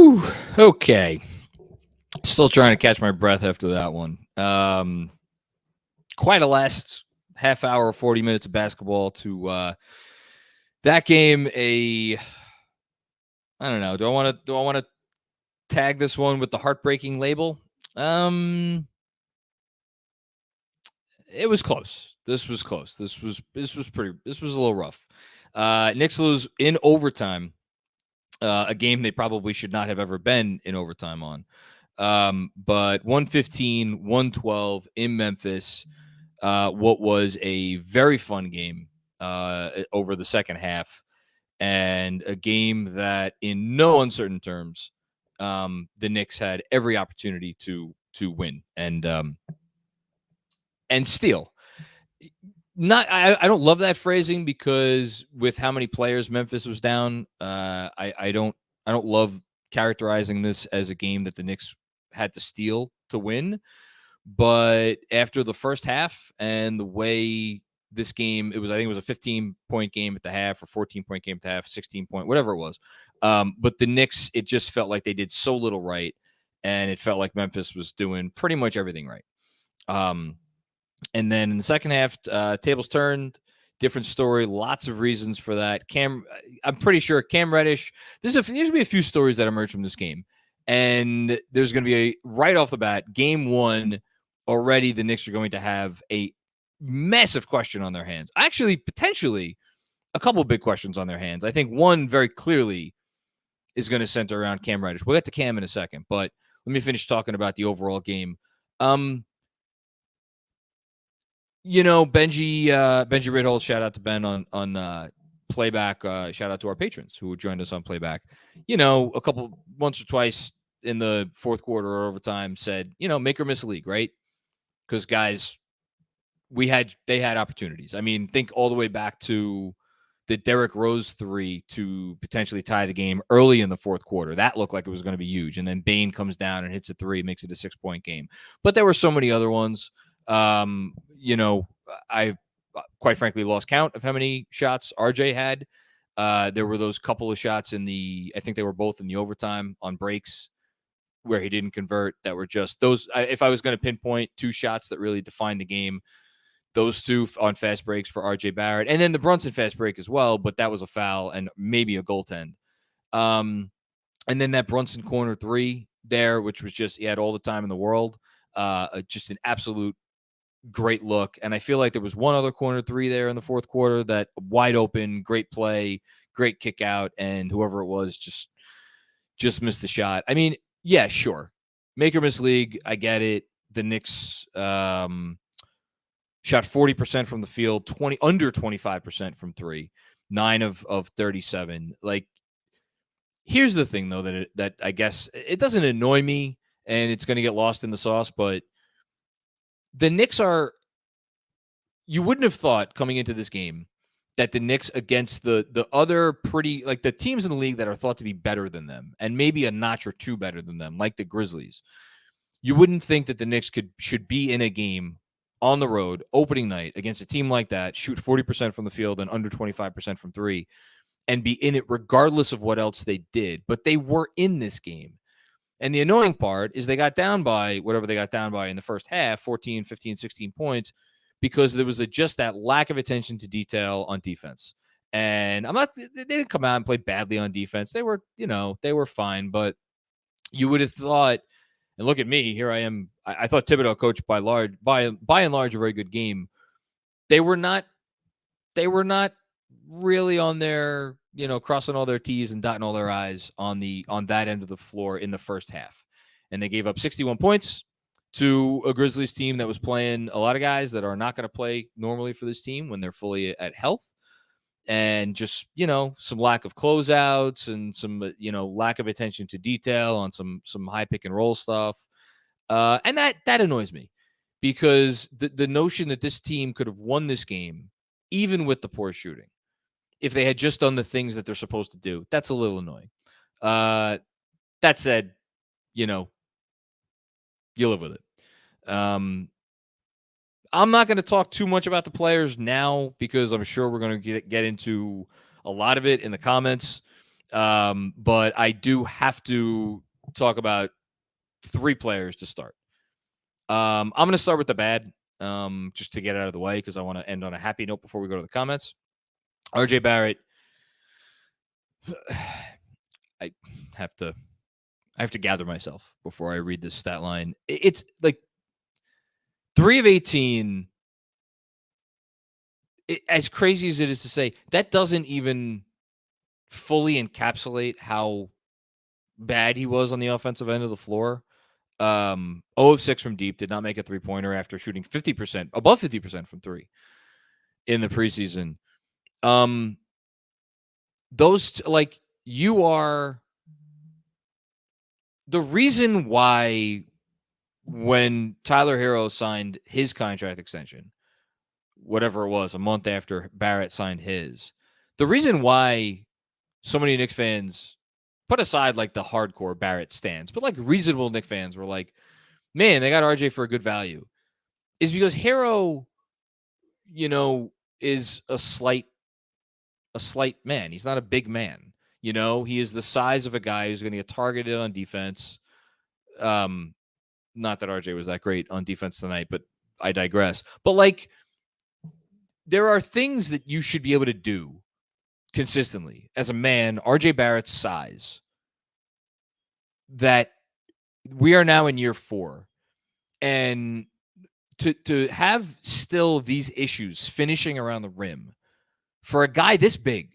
Whew. Okay. Still trying to catch my breath after that one. Quite a last half hour, 40 minutes of basketball to that game. I don't know. Do I want to tag this one with the heartbreaking label? It was close. This was close. This was a little rough. Knicks lose in overtime. A game they probably should not have ever been in overtime on. But 115, 112 in Memphis. What was a very fun game over the second half, and a game that, in no uncertain terms, the Knicks had every opportunity to win and steal. I don't love that phrasing because with how many players Memphis was down, I don't love characterizing this as a game that the Knicks had to steal to win. But after the first half and the way this game, I think it was a 15-point game at the half, or 14-point game at the half, 16-point, whatever it was. But the Knicks, it just felt like they did so little right, and it felt like Memphis was doing pretty much everything right. And then in the second half, tables turned, different story, lots of reasons for that. I'm pretty sure Cam Reddish, there's going to be a few stories that emerge from this game. And there's going to be right off the bat, game one, already the Knicks are going to have a massive question on their hands. Actually, potentially a couple of big questions on their hands. I think one very clearly is going to center around Cam Reddish. We'll get to Cam in a second, but let me finish talking about the overall game. Benji Ritholtz, shout out to Ben on playback. Shout out to our patrons who joined us on playback. Once or twice in the fourth quarter or overtime said, make or miss a league, right? Because guys, they had opportunities. I mean, think all the way back to the Derrick Rose 3 to potentially tie the game early in the fourth quarter. That looked like it was going to be huge. And then Bane comes down and hits a 3, makes it a 6-point game. But there were so many other ones. I quite frankly lost count of how many shots RJ had. There were those couple of shots I think they were both in the overtime on breaks where he didn't convert, that were just those. If I was going to pinpoint two shots that really defined the game, those two on fast breaks for RJ Barrett, and then the Brunson fast break as well, but that was a foul and maybe a goaltend. And then that Brunson corner 3 there, which was just, he had all the time in the world. Just an absolute great look. And I feel like there was one other corner 3 there in the fourth quarter that wide open, great play, great kick out, and whoever it was just missed the shot. I mean, yeah, sure. Make or miss league, I get it. The Knicks shot 40% from the field, under 25% from 3, 9 of 37. Like, here's the thing though, that I guess it doesn't annoy me and it's going to get lost in the sauce, but the Knicks you wouldn't have thought coming into this game that the Knicks against the other pretty, like the teams in the league that are thought to be better than them and maybe a notch or two better than them, like the Grizzlies, you wouldn't think that the Knicks should be in a game on the road, opening night, against a team like that, shoot 40% from the field and under 25% from 3, and be in it regardless of what else they did. But they were in this game. And the annoying part is they got down by whatever they got down by in the first half, 14, 15, 16 points, because there was just that lack of attention to detail on defense. And they didn't come out and play badly on defense. They were, they were fine, but you would have thought, and look at me, here I am. I thought Thibodeau coached by and large a very good game. They were not really on their, crossing all their T's and dotting all their I's on that end of the floor in the first half. And they gave up 61 points to a Grizzlies team that was playing a lot of guys that are not going to play normally for this team when they're fully at health. And just, some lack of closeouts and some, lack of attention to detail on some high pick and roll stuff. And that annoys me because the notion that this team could have won this game, even with the poor shooting, if they had just done the things that they're supposed to do, that's a little annoying. That said, you live with it. I'm not going to talk too much about the players now because I'm sure we're going to get into a lot of it in the comments. But I do have to talk about 3 players to start. I'm going to start with the bad, just to get out of the way because I want to end on a happy note before we go to the comments. RJ Barrett, I have to gather myself before I read this stat line. It's like 3 of 18. As crazy as it is to say, that doesn't even fully encapsulate how bad he was on the offensive end of the floor. 0 of 6 from deep, did not make a 3-pointer after shooting 50%, above 50% from 3 in the preseason. Those, like, you are the reason why when Tyler Hero signed his contract extension, whatever it was, a month after Barrett signed his, the reason why so many Knicks fans, put aside like the hardcore Barrett stans, but like reasonable Knicks fans were like, man, they got RJ for a good value, is because Hero, is a slight man. He's not a big man. He is the size of a guy who's going to get targeted on defense. Not that RJ was that great on defense tonight, but I digress. But like, there are things that you should be able to do consistently as a man, RJ Barrett's size, that we are now in year 4. And to have still these issues finishing around the rim for a guy this big,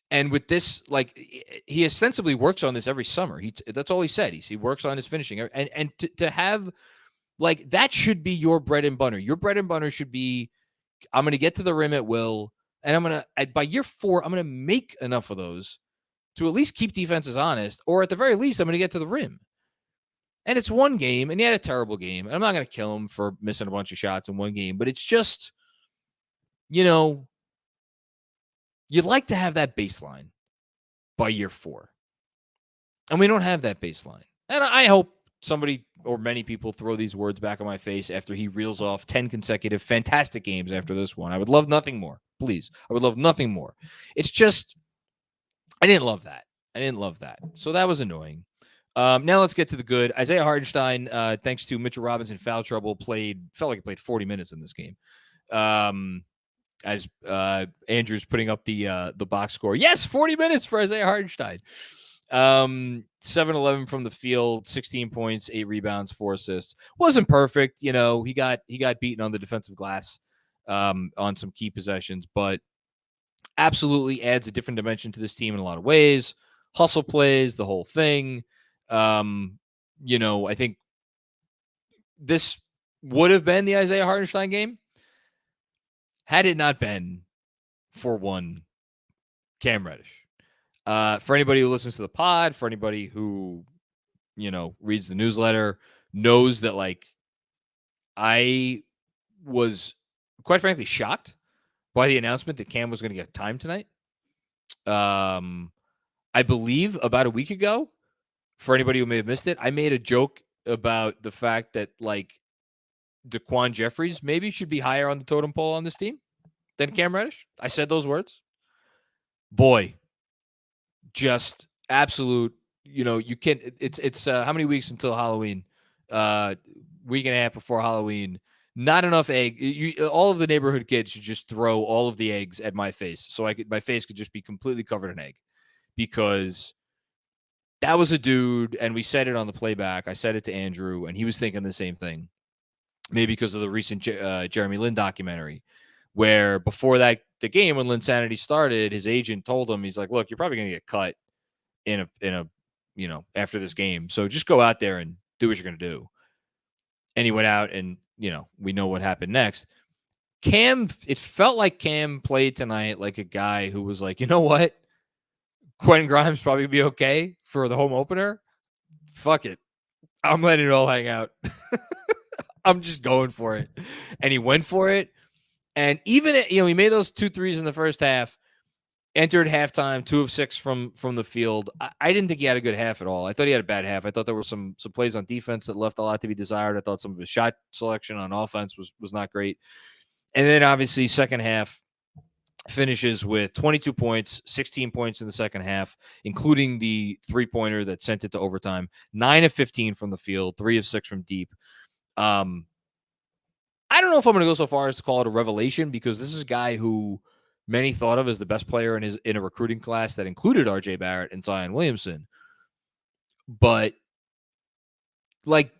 and with this, like, he ostensibly works on this every summer. That's all he said. He works on his finishing. And to have, like, that should be your bread and butter. Your bread and butter should be, I'm going to get to the rim at will, and I'm going to, by year 4, I'm going to make enough of those to at least keep defenses honest, or at the very least, I'm going to get to the rim. And it's one game, and he had a terrible game. And I'm not going to kill him for missing a bunch of shots in one game, but it's just, you'd like to have that baseline by year 4. And we don't have that baseline. And I hope somebody or many people throw these words back in my face after he reels off 10 consecutive fantastic games after this one. I would love nothing more. Please. I would love nothing more. It's just, I didn't love that. So that was annoying. Now let's get to the good. Isaiah Hartenstein, thanks to Mitchell Robinson foul trouble, felt like he played 40 minutes in this game. As Andrew's putting up the box score. Yes, 40 minutes for Isaiah Hartenstein. 7-11 from the field, 16 points, 8 rebounds, 4 assists. Wasn't perfect, he got beaten on the defensive glass on some key possessions, but absolutely adds a different dimension to this team in a lot of ways. Hustle plays, the whole thing. I think this would have been the Isaiah Hartenstein game had it not been for one Cam Reddish. For anybody who listens to the pod, for anybody who, reads the newsletter, knows that, like, I was quite frankly shocked by the announcement that Cam was going to get time tonight. I believe about a week ago, for anybody who may have missed it, I made a joke about the fact that, like, Daquan Jeffries maybe should be higher on the totem pole on this team than Cam Reddish. I said those words. Boy, just absolute, you can't, it's how many weeks until Halloween? Week and a half before Halloween. Not enough egg. All of the neighborhood kids should just throw all of the eggs at my face, so my face could just be completely covered in egg, because that was a dude, and we said it on the playback. I said it to Andrew, and he was thinking the same thing. Maybe because of the recent Jeremy Lin documentary, where before the game, when Linsanity started, his agent told him, he's like, look, you're probably going to get cut in a after this game. So just go out there and do what you're going to do. And he went out, and, we know what happened next. Cam, it felt like Cam played tonight like a guy who was like, you know what? Quentin Grimes probably be okay for the home opener. Fuck it. I'm letting it all hang out. I'm just going for it. And he went for it. And even, he made those 2 threes in the first half, entered halftime, 2 of 6 from the field. I didn't think he had a good half at all. I thought he had a bad half. I thought there were some plays on defense that left a lot to be desired. I thought some of his shot selection on offense was not great. And then obviously second half, finishes with 22 points, 16 points in the second half, including the three-pointer that sent it to overtime. 9 of 15 from the field, 3 of 6 from deep. I don't know if I'm going to go so far as to call it a revelation, because this is a guy who many thought of as the best player in a recruiting class that included RJ Barrett and Zion Williamson. But like,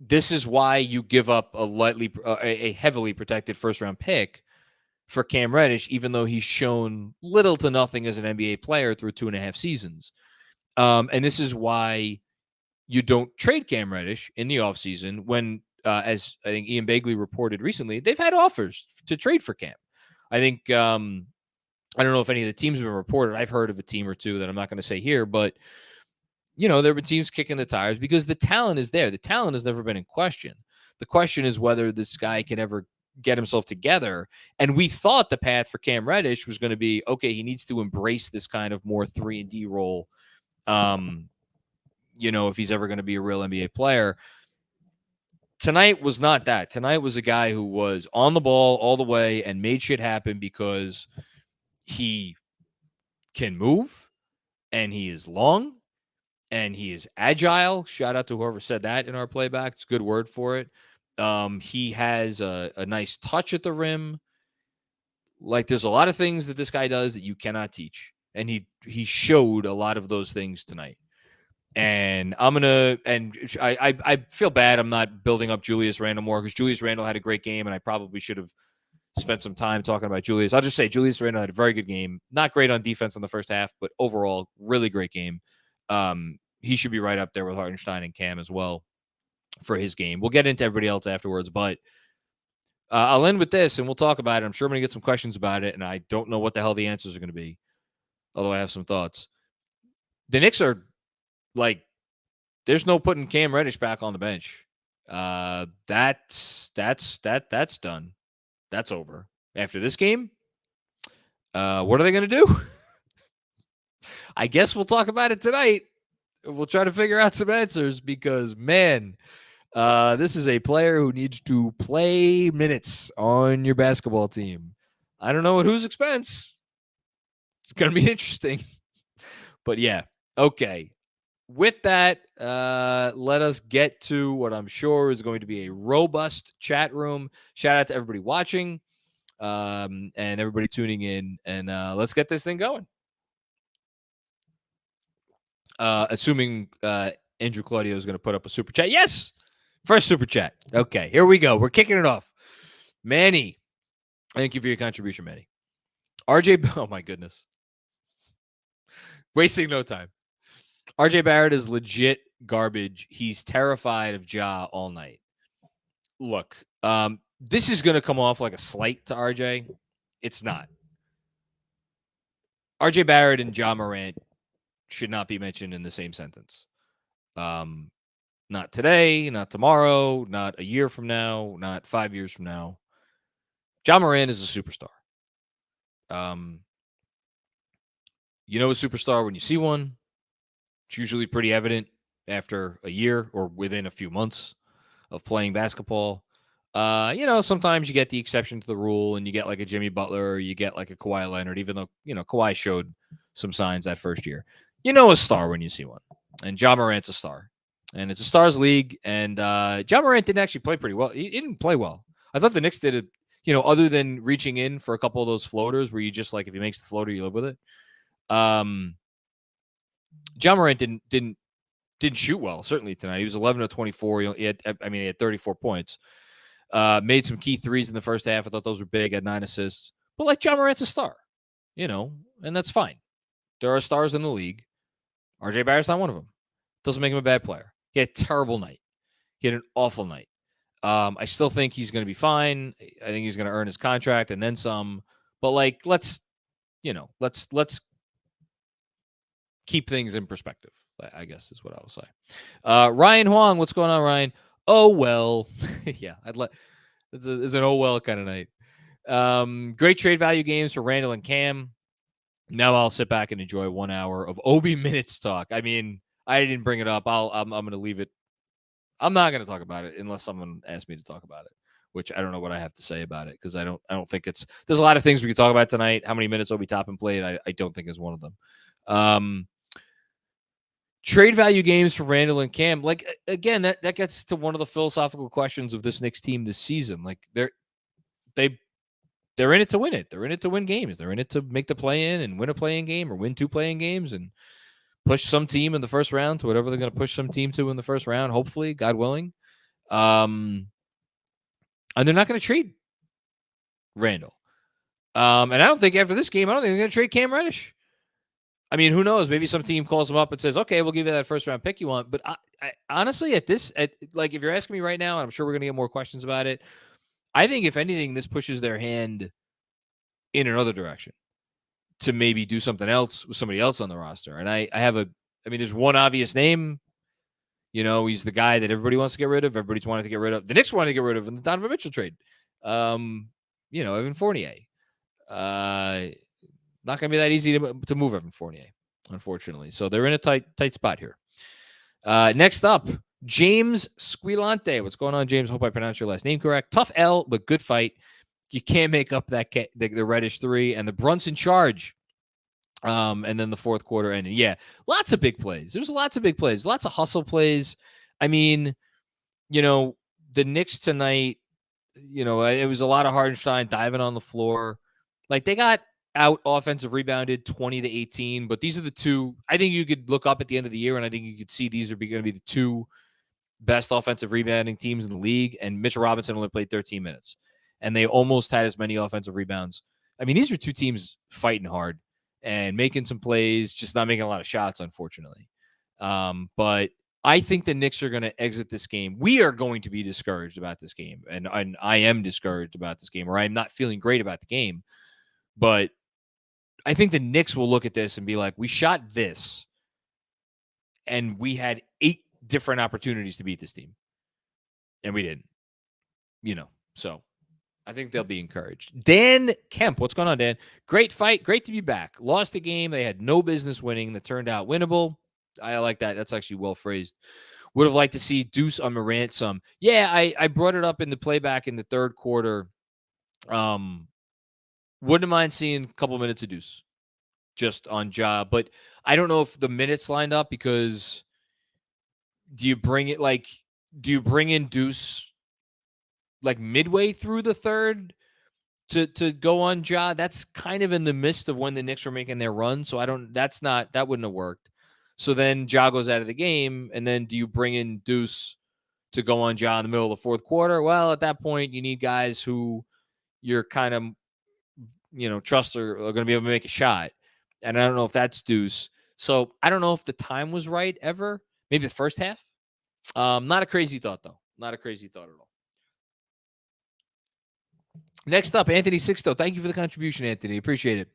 this is why you give up a heavily protected first-round pick for Cam Reddish, even though he's shown little to nothing as an NBA player through 2.5 seasons. And this is why you don't trade Cam Reddish in the offseason when, as I think Ian Begley reported recently, they've had offers to trade for Cam. I think, I don't know if any of the teams have been reported. I've heard of a team or two that I'm not going to say here, but, there have been teams kicking the tires because the talent is there. The talent has never been in question. The question is whether this guy can ever get himself together. And we thought the path for Cam Reddish was going to be, okay, he needs to embrace this kind of more 3-and-D role, if he's ever going to be a real NBA player. Tonight was not that. Tonight was a guy who was on the ball all the way and made shit happen because he can move and he is long and he is agile. Shout out to whoever said that in our playback. It's a good word for it. He has a nice touch at the rim. Like, there's a lot of things that this guy does that you cannot teach. And he showed a lot of those things tonight. And I feel bad I'm not building up Julius Randle more, because Julius Randle had a great game, and I probably should have spent some time talking about Julius. I'll just say Julius Randle had a very good game. Not great on defense in the first half, but overall, really great game. He should be right up there with Hartenstein and Cam as well for his game. We'll get into everybody else afterwards, but I'll end with this, and we'll talk about it. I'm sure I'm going to get some questions about it, and I don't know what the hell the answers are going to be, although I have some thoughts. The Knicks are, like, there's no putting Cam Reddish back on the bench. That's done. That's over. After this game, what are they going to do? I guess we'll talk about it tonight. We'll try to figure out some answers, because, man, this is a player who needs to play minutes on your basketball team. I don't know at whose expense. It's going to be interesting. But, yeah, okay. With that, let us get to what I'm sure is going to be a robust chat room. Shout out to everybody watching and everybody tuning in. And let's get this thing going. Assuming Andrew Claudio is going to put up a super chat. Yes! First super chat. Okay, here we go. We're kicking it off. Manny. Thank you for your contribution, Manny. RJ, oh my goodness. Wasting no time. RJ Barrett is legit garbage. He's terrified of Ja all night. Look, this is going to come off like a slight to RJ. It's not. RJ Barrett and Ja Morant should not be mentioned in the same sentence. Not today, not tomorrow, not a year from now, not 5 years from now. Ja Morant is a superstar. You know a superstar when you see one. It's usually pretty evident after a year or within a few months of playing basketball. Sometimes you get the exception to the rule and you get like a Jimmy Butler or you get like a Kawhi Leonard, even though, Kawhi showed some signs that first year. You know a star when you see one. And Ja Morant's a star. And it's a stars league. And Ja Morant didn't actually play pretty well. He didn't play well. I thought the Knicks did it, other than reaching in for a couple of those floaters where you just, like, if he makes the floater, you live with it. Ja Morant didn't shoot well, certainly tonight. He was 11 of 24. He had 34 points. Made some key threes in the first half. I thought those were big. Had 9 assists. But, like, Ja Morant's a star, and that's fine. There are stars in the league. RJ Barrett's not one of them. Doesn't make him a bad player. He had a terrible night. He had an awful night. I still think he's going to be fine. I think he's going to earn his contract and then some. But, like, let's keep things in perspective, I guess is what I will say. Ryan Huang, what's going on, Ryan? Oh, well. Yeah, it's an oh, well kind of night. Great trade value games for Randall and Cam. Now I'll sit back and enjoy 1 hour of Obi minutes talk. I mean, I didn't bring it up. I'm going to leave it. I'm not going to talk about it unless someone asks me to talk about it, which I don't know what I have to say about it because I don't think there's a lot of things we could talk about tonight. How many minutes Obi Toppin played? I don't think is one of them. Trade value games for Randall and Cam. Like, again, that gets to one of the philosophical questions of this Knicks team this season. Like, they're in it to win it. They're in it to win games. They're in it to make the play-in and win a play-in game or win 2 play-in games and push some team in the first round to whatever they're going to push some team to in the first round, hopefully, God willing. And they're not going to trade Randall. And I don't think after this game, I don't think they're going to trade Cam Reddish. I mean, who knows? Maybe some team calls him up and says, okay, we'll give you that first round pick you want. But I honestly, like, if you're asking me right now, and I'm sure we're going to get more questions about it, I think if anything, this pushes their hand in another direction to maybe do something else with somebody else on the roster. And I mean, there's one obvious name. You know, he's the guy that everybody wants to get rid of. Everybody's wanted to get rid of. The Knicks wanted to get rid of in the Donovan Mitchell trade. You know, Evan Fournier. Not going to be that easy to move Evan Fournier, unfortunately. So they're in a tight spot here. Next up, James Squilante. What's going on, James? Hope I pronounced your last name correct. Tough L, but good fight. You can't make up that the Reddish 3 and the Brunson charge. And then the fourth quarter ending. Yeah, lots of big plays. There's lots of big plays, lots of hustle plays. I mean, you know, the Knicks tonight, you know, it was a lot of Hardenstein diving on the floor. Like, they got out offensive rebounded 20-18, but these are the two. I think you could look up at the end of the year, and I think you could see these are going to be the 2 best offensive rebounding teams in the league. And Mitchell Robinson only played 13 minutes, and they almost had as many offensive rebounds. I mean, these are 2 teams fighting hard and making some plays, just not making a lot of shots, unfortunately. But I think the Knicks are going to exit this game. We are going to be discouraged about this game, and I am discouraged about this game, or I'm not feeling great about the game. But I think the Knicks will look at this and be like, we shot this, and we had 8 different opportunities to beat this team, and we didn't. You know, so I think they'll be encouraged. Dan Kemp, what's going on, Dan? Great fight. Great to be back. Lost a game they had no business winning that turned out winnable. I like that. That's actually well phrased. Would have liked to see Deuce on Morant some. Yeah, I brought it up in the playback in the third quarter. Wouldn't mind seeing a couple minutes of Deuce just on job. But I don't know if the minutes lined up, because do you bring in Deuce like midway through the third to go on Ja? That's kind of in the midst of when the Knicks were making their run. So that wouldn't have worked. So then Ja goes out of the game, and then do you bring in Deuce to go on Ja in the middle of the fourth quarter? Well, at that point, you need guys who you're kind of, you know, trust are going to be able to make a shot. And I don't know if that's Deuce. So I don't know if the time was right ever. Maybe the first half. Not a crazy thought, though. Not a crazy thought at all. Next up, Anthony Sixto. Thank you for the contribution, Anthony. Appreciate it.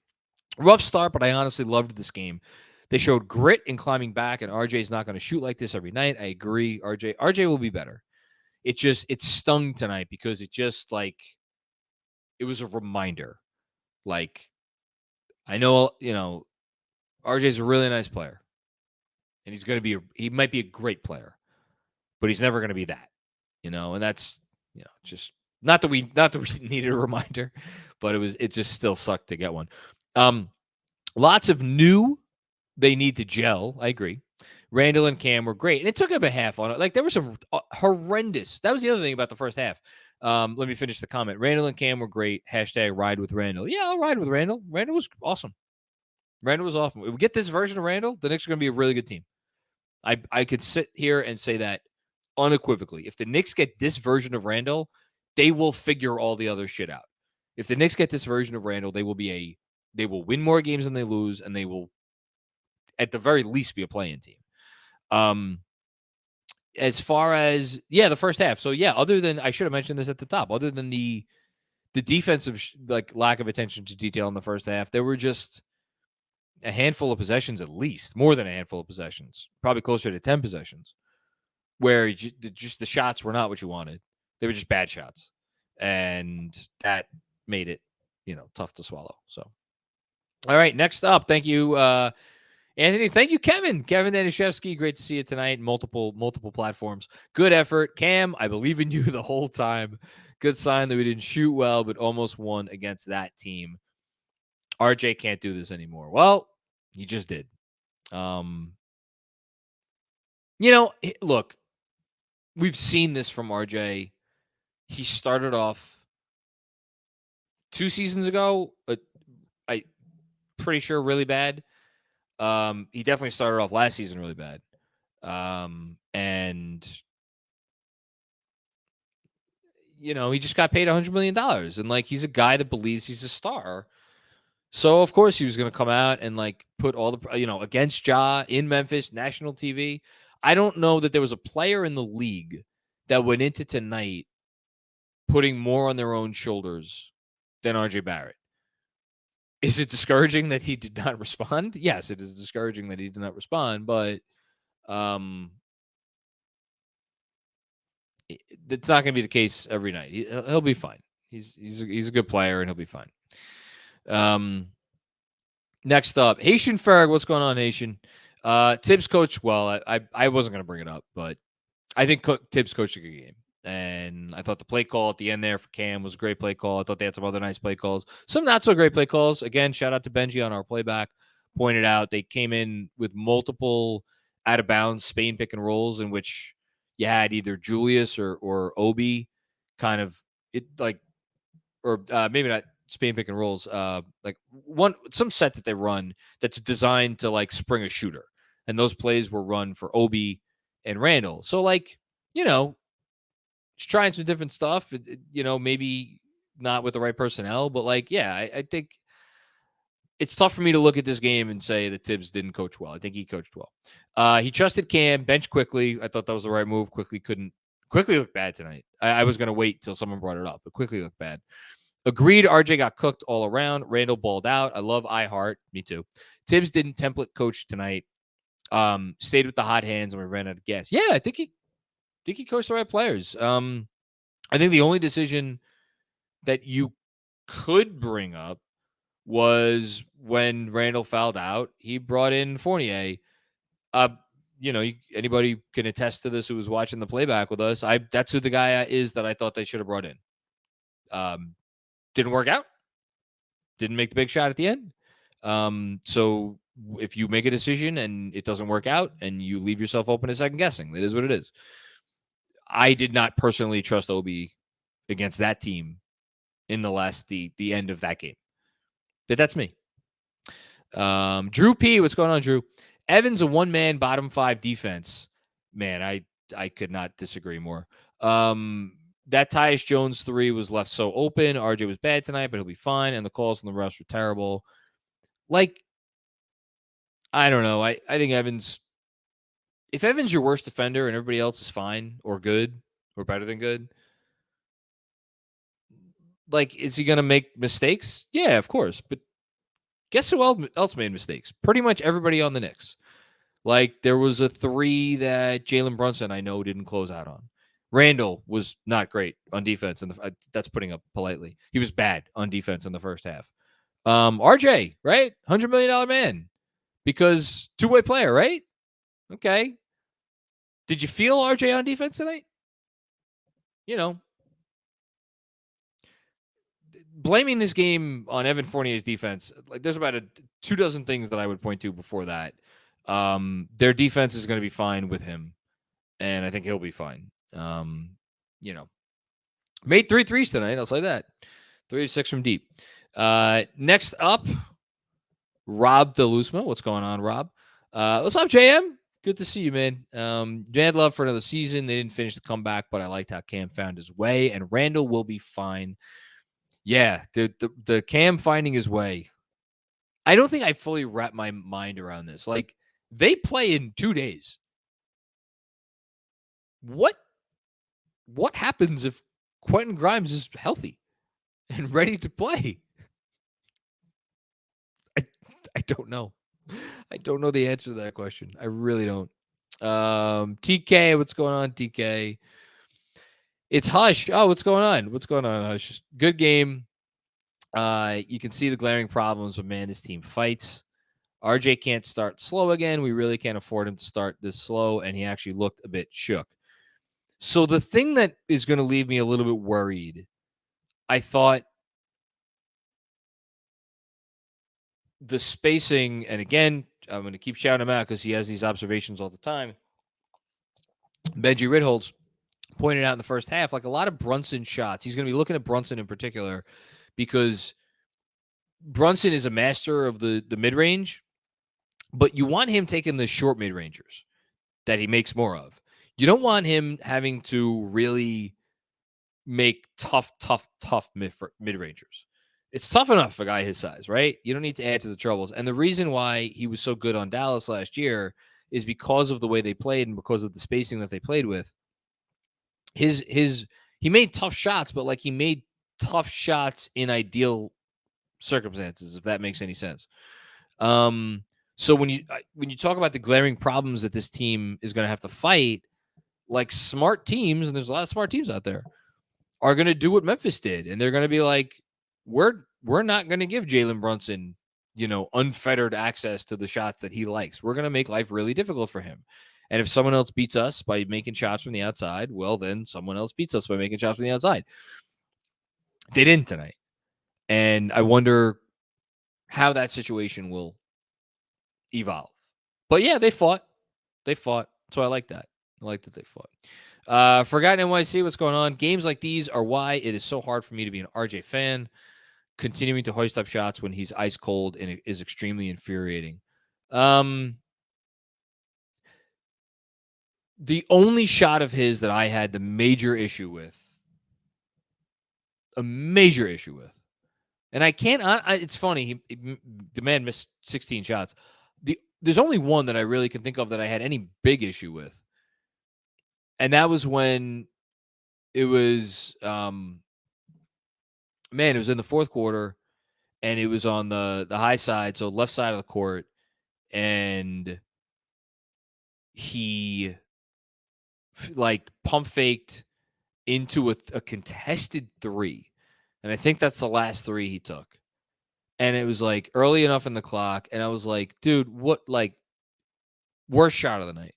Rough start, but I honestly loved this game. They showed grit in climbing back, and RJ's not going to shoot like this every night. I agree. RJ will be better. It stung tonight because it was a reminder. Like, I know, you know, RJ's a really nice player, and he might be a great player, but he's never going to be that, you know, and that's, you know, just not that we needed a reminder, but it just still sucked to get one. Lots of new, they need to gel. I agree. Randall and Cam were great, and it took him a half on it. Like, there was some horrendous. That was the other thing about the first half. Let me finish the comment. Randall and Cam were great. # ride with Randall. Yeah, I'll ride with Randall. Randall was awesome. Randall was awesome. If we get this version of Randall, the Knicks are going to be a really good team. I could sit here and say that unequivocally. If the Knicks get this version of Randall, they will figure all the other shit out. If the Knicks get this version of Randall, they will win more games than they lose, and they will, at the very least, be a play-in team. As far as, the first half. So, other than, I should have mentioned this at the top, other than the defensive lack of attention to detail in the first half, there were just a handful of possessions, at least more than a handful of possessions, probably closer to 10 possessions, where just the shots were not what you wanted. They were just bad shots, and that made it, you know, tough to swallow. So, all right, next up, thank you, Anthony. Thank you, Kevin Danishevsky. Great to see you tonight. Multiple platforms. Good effort, Cam. I believe in you the whole time. Good sign that we didn't shoot well, but almost won against that team. RJ can't do this anymore. Well, he just did. Look, we've seen this from RJ. He started off 2 seasons ago, I pretty sure really bad. He definitely started off last season really bad. And he just got paid $100 million. And he's a guy that believes he's a star. So of course he was going to come out and put all the, against Ja in Memphis, national TV. I don't know that there was a player in the league that went into tonight putting more on their own shoulders than RJ Barrett. Is it discouraging that he did not respond? Yes, it is discouraging that he did not respond, but it's not going to be the case every night. He'll be fine. He's a good player and he'll be fine. Next up, Haitian Ferg. What's going on, Haitian? Tibbs coached well. I wasn't going to bring it up, but I think Tibbs coached a good game. And I thought the play call at the end there for Cam was a great play call. I thought they had some other nice play calls. Some not so great play calls. Again, shout out to Benji on our playback. Pointed out they came in with multiple out of bounds Spain pick and rolls in which you had either Julius or Obi kind of maybe not Spain pick and rolls. Some set that they run that's designed to spring a shooter. And those plays were run for Obi and Randall. So just trying some different stuff, maybe not with the right personnel, but I think it's tough for me to look at this game and say that Tibbs didn't coach well. I think he coached well. He trusted Cam, bench quickly. I thought that was the right move. Quickly looked bad tonight. I was going to wait till someone brought it up, but quickly looked bad. Agreed, RJ got cooked all around. Randall balled out. I love iHeart. Me too. Tibbs didn't template coach tonight. Stayed with the hot hands and we ran out of gas. Yeah, I think he coached the right players. I think the only decision that you could bring up was when Randall fouled out. He brought in Fournier. Anybody can attest to this who was watching the playback with us. That's who the guy is that I thought they should have brought in. Didn't work out. Didn't make the big shot at the end. So if you make a decision and it doesn't work out and you leave yourself open to second guessing, it is what it is. I did not personally trust Obi against that team in the end of that game. But that's me. Drew P. What's going on, Drew? Evans, a one-man bottom 5 defense. Man, I could not disagree more. That Tyus Jones 3 was left so open. RJ was bad tonight, but he'll be fine. And the calls from the refs were terrible. I don't know. I think Evans, if Evans your worst defender and everybody else is fine or good or better than good, is he going to make mistakes? Yeah, of course. But guess who else made mistakes? Pretty much everybody on the Knicks. There was a 3 that Jalen Brunson, I know, didn't close out on. Randall was not great on defense, and that's putting up politely. He was bad on defense in the first half. RJ, right? $100 million man. Because two-way player, right? Okay. Did you feel RJ on defense tonight? Blaming this game on Evan Fournier's defense, there's about 24 things that I would point to before that. Their defense is going to be fine with him, and I think he'll be fine. Made 3 threes tonight. I'll say that. 3 of 6 from deep. Next up, Rob Delusma. What's going on, Rob? What's up, JM? Good to see you, man. Mad love for another season. They didn't finish the comeback, but I liked how Cam found his way, and Randall will be fine. Yeah, the Cam finding his way. I don't think I fully wrap my mind around this. They play in 2 days. What happens if Quentin Grimes is healthy and ready to play? I don't know. I don't know the answer to that question. I really don't. TK, what's going on, TK? It's Hush. Oh, what's going on? What's going on, Hush? Good game. You can see the glaring problems when this team fights. RJ can't start slow again. We really can't afford him to start this slow, and he actually looked a bit shook. So the thing that is going to leave me a little bit worried I thought the spacing, and again, I'm going to keep shouting him out because he has these observations all the time. Benji Ritholtz pointed out in the first half, like a lot of Brunson shots. He's going to be looking at Brunson in particular because Brunson is a master of the mid-range, but you want him taking the short mid-rangers that he makes more of. You don't want him having to really make tough mid-rangers. It's tough enough for a guy his size, right? You don't need to add to the troubles. And the reason why he was so good on Dallas last year is because of the way they played and because of the spacing that they played with. He made tough shots, but like he made tough shots in ideal circumstances, if that makes any sense. So when you talk about the glaring problems that this team is going to have to fight, like smart teams, and there's a lot of smart teams out there, are going to do what Memphis did, and they're going to be like, we're not going to give Jalen Brunson, unfettered access to the shots that he likes. We're going to make life really difficult for him. And if someone else beats us by making shots from the outside, well, then someone else beats us by making shots from the outside. They didn't tonight. And I wonder how that situation will evolve. But yeah, they fought. So I like that. I like that they fought. Forgotten NYC, what's going on? Games like these are why it is so hard for me to be an RJ fan. Continuing to hoist up shots when he's ice cold and it is extremely infuriating. The only shot of his that I had a major issue with, and I can't. It's funny. The man missed 16 shots. There's only one that I really can think of that I had any big issue with, and that was when it was, it was in the fourth quarter, and it was on the high side, so left side of the court, and he like pump faked into a contested three. And I think that's the last three he took. And it was like early enough in the clock. And I was like, dude, what, like, worst shot of the night.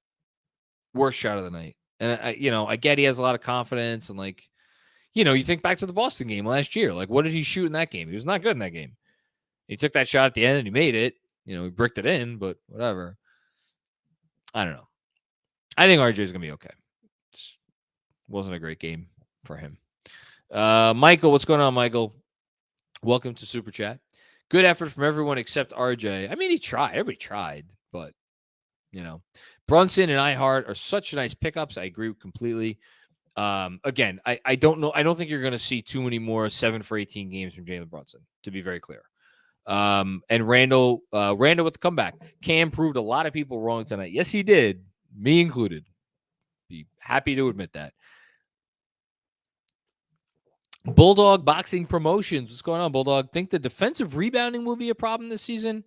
And I get he has a lot of confidence and like, you think back to the Boston game last year. Like, what did he shoot in that game? He was not good in that game. He took that shot at the end and he made it. He bricked it in, but whatever. I don't know. I think RJ is going to be okay. Wasn't a great game for him. Michael, what's going on, Michael? Welcome to Super Chat. Good effort from everyone except RJ. I mean, he tried. Everybody tried, but, Brunson and Ihart are such nice pickups. I agree completely. Again, I don't know. I don't think you're going to see too many more 7 for 18 games from Jalen Brunson, to be very clear. And Randall with the comeback. Cam proved a lot of people wrong tonight. Yes, he did. Me included. Be happy to admit that. Bulldog Boxing Promotions. What's going on, Bulldog? Think the defensive rebounding will be a problem this season?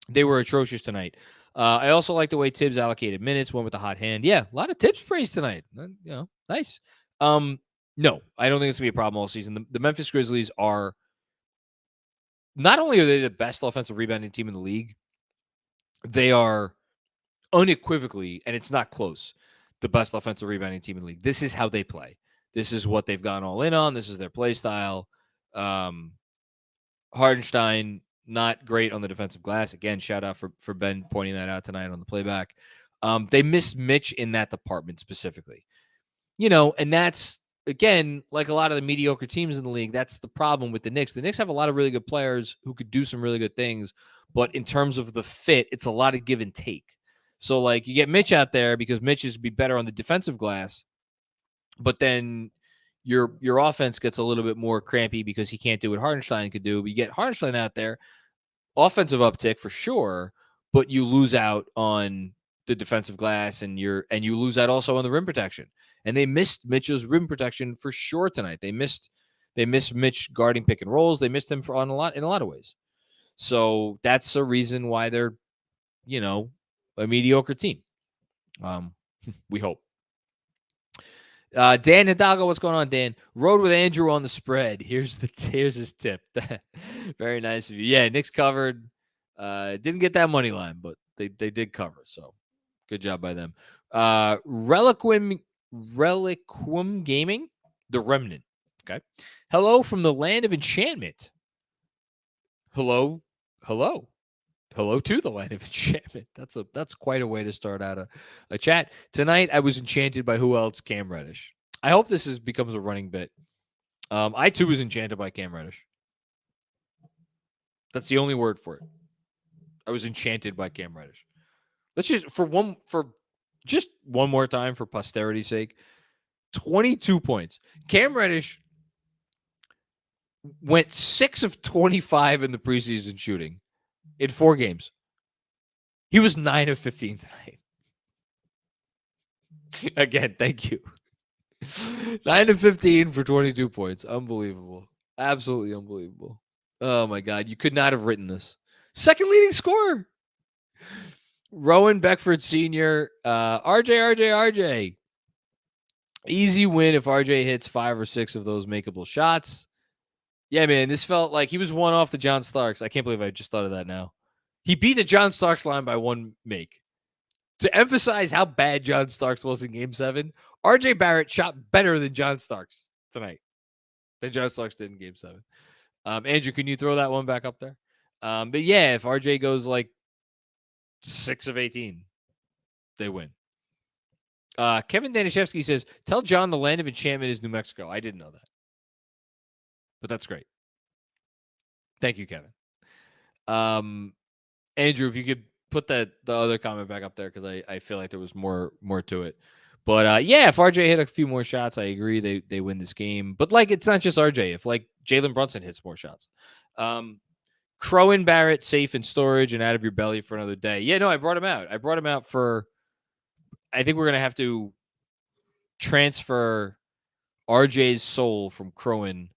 They were atrocious tonight. I also like the way Tibbs allocated minutes, went with the hot hand. Yeah, a lot of Tibbs praise tonight. Nice. No, I don't think it's going to be a problem all season. The Memphis Grizzlies are, not only are they the best offensive rebounding team in the league, they are unequivocally, and it's not close, the best offensive rebounding team in the league. This is how they play. This is what they've gone all in on. This is their play style. Hardenstein, not great on the defensive glass. Again, shout out for Ben pointing that out tonight on the playback. They missed Mitch in that department specifically. And that's, again, like a lot of the mediocre teams in the league, that's the problem with the Knicks. The Knicks have a lot of really good players who could do some really good things, but in terms of the fit, it's a lot of give and take. So, like, you get Mitch out there because Mitch is be better on the defensive glass, but then your offense gets a little bit more crampy because he can't do what Hardenstein could do. But you get Hardenstein out there, offensive uptick for sure, but you lose out on the defensive glass and you lose out also on the rim protection. And they missed Mitchell's rim protection for sure tonight. They missed Mitch guarding pick and rolls. They missed him in a lot of ways. So that's a reason why they're, a mediocre team. We hope. Dan Hidalgo, what's going on, Dan? Rode with Andrew on the spread. Here's his tip. Very nice of you. Yeah, Knicks covered. Didn't get that money line, but they did cover. So good job by them. Reliquim Gaming, The Remnant Okay. Hello from the land of enchantment. Hello to the land of enchantment. That's quite a way to start out a chat. Tonight, I was enchanted by who else? Cam Reddish. I hope this becomes a running bit. I too was enchanted by Cam Reddish. That's the only word for it. I was enchanted by Cam Reddish. Let's just for one more time for posterity's sake. 22 points. Cam Reddish went 6 of 25 in the preseason shooting in 4 games. He was 9 of 15 tonight. Again, thank you. 9 of 15 for 22 points. Unbelievable. Absolutely unbelievable. Oh, my God. You could not have written this. Second leading scorer. Rowan Beckford Sr. RJ. Easy win if RJ hits 5 or 6 of those makeable shots. Yeah, man, this felt like he was one off the John Starks. I can't believe I just thought of that now. He beat the John Starks line by 1 make. To emphasize how bad John Starks was in Game 7, RJ Barrett shot better than John Starks tonight. Than John Starks did in Game 7. Andrew, can you throw that one back up there? But yeah, if RJ goes like 6 of 18, they win. Kevin Danishevsky says, tell John the land of enchantment is New Mexico. I didn't know that. But that's great. Thank you, Kevin. Andrew, if you could put the other comment back up there, because I feel like there was more to it. But yeah, if RJ hit a few more shots, I agree they win this game. But like, it's not just RJ. If like Jalen Brunson hits more shots, Crow and Barrett safe in storage and out of your belly for another day. Yeah, no, I brought him out. I brought him out for. I think we're gonna have to transfer RJ's soul from Crowan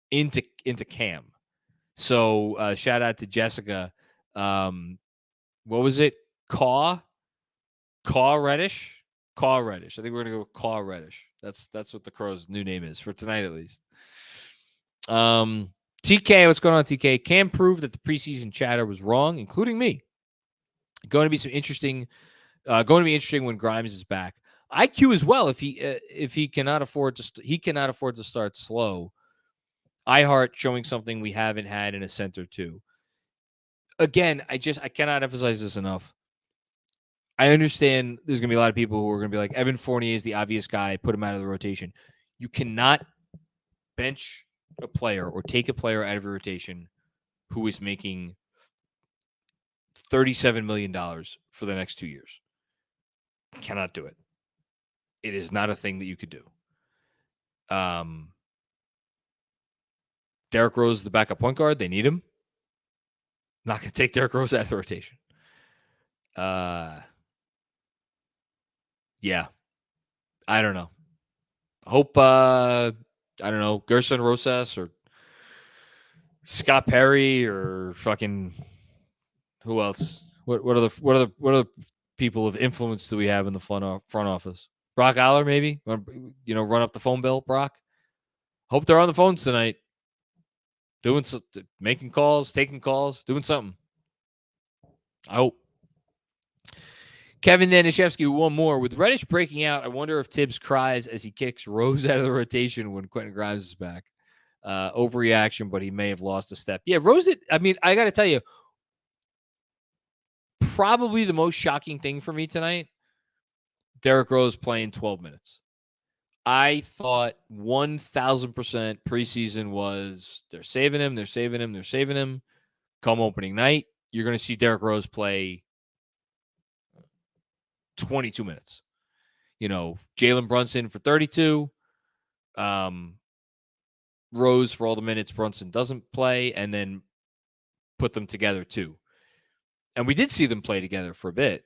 into Cam. So shout out to Jessica. What was it? Caw Reddish. Caw Reddish. I think we're gonna go with Caw Reddish. That's what the Crow's new name is for tonight, at least. TK, what's going on, TK? Cam proved that the preseason chatter was wrong, including me. Going to be interesting when Grimes is back. IQ as well. If he cannot afford to start slow. iHeart showing something we haven't had in a center too. Again, I cannot emphasize this enough. I understand there's going to be a lot of people who are going to be like, Evan Fournier is the obvious guy, put him out of the rotation. You cannot bench a player or take a player out of your rotation who is making $37 million for the next 2 years. Cannot do it. It is not a thing that you could do. Derrick Rose is the backup point guard. They need him. Not going to take Derrick Rose out of the rotation. Yeah. I don't know. Hope, I don't know, Gerson Rosas or Scott Perry or fucking who else? What are the people of influence do we have in the front office? Brock Aller, maybe? Run up the phone bill, Brock. Hope they're on the phones tonight. Making calls, taking calls, doing something. I hope. Kevin Danishevsky, one more. With Reddish breaking out, I wonder if Tibbs cries as he kicks Rose out of the rotation when Quentin Grimes is back. Overreaction, but he may have lost a step. Yeah, Rose, I got to tell you, probably the most shocking thing for me tonight, Derrick Rose playing 12 minutes. I thought 1,000% preseason was they're saving him. Come opening night, you're going to see Derrick Rose play 22 minutes. Jalen Brunson for 32. Rose for all the minutes Brunson doesn't play, and then put them together too. And we did see them play together for a bit.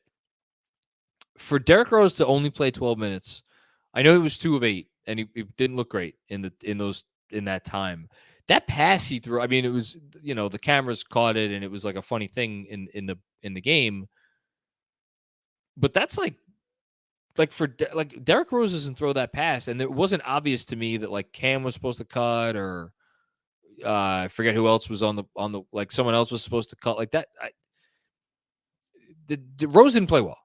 For Derrick Rose to only play 12 minutes, I know he was 2 of 8, and he didn't look great in that time. That pass he threw, it was, the cameras caught it, and it was like a funny thing in the game. But that's like Derrick Rose doesn't throw that pass, and it wasn't obvious to me that like Cam was supposed to cut, or I forget who else was on the like someone else was supposed to cut like that. The Rose didn't play well.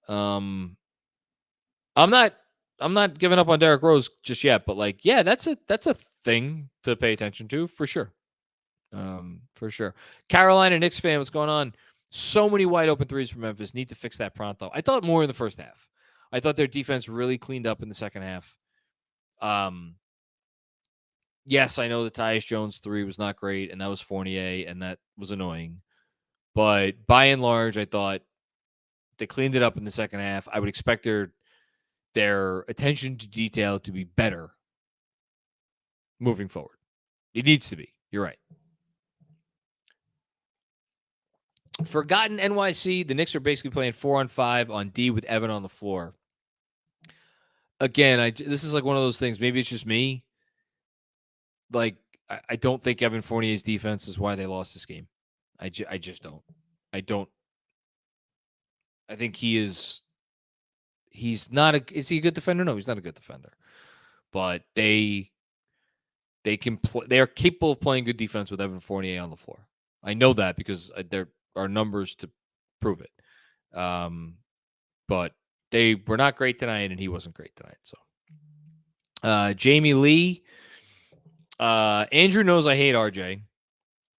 I'm not I'm not giving up on Derrick Rose just yet, but like, yeah, that's a thing to pay attention to for sure. For sure. Carolina Knicks fan, what's going on? So many wide open threes from Memphis. Need to fix that pronto. I thought more in the first half. I thought their defense really cleaned up in the second half. Yes, I know the Tyus Jones 3 was not great, and that was Fournier, and that was annoying. But by and large, I thought they cleaned it up in the second half. I would expect their attention to detail to be better moving forward. It needs to be. You're right. Forgotten NYC, the Knicks are basically playing 4-on-5 on D with Evan on the floor. Again, this is like one of those things. Maybe it's just me. Like, I don't think Evan Fournier's defense is why they lost this game. I just don't. I think he's not a. Is he a good defender? No, he's not a good defender. But they can play. They are capable of playing good defense with Evan Fournier on the floor. I know that because there are numbers to prove it. But they were not great tonight, and he wasn't great tonight. So, Jamie Lee, Andrew knows I hate RJ.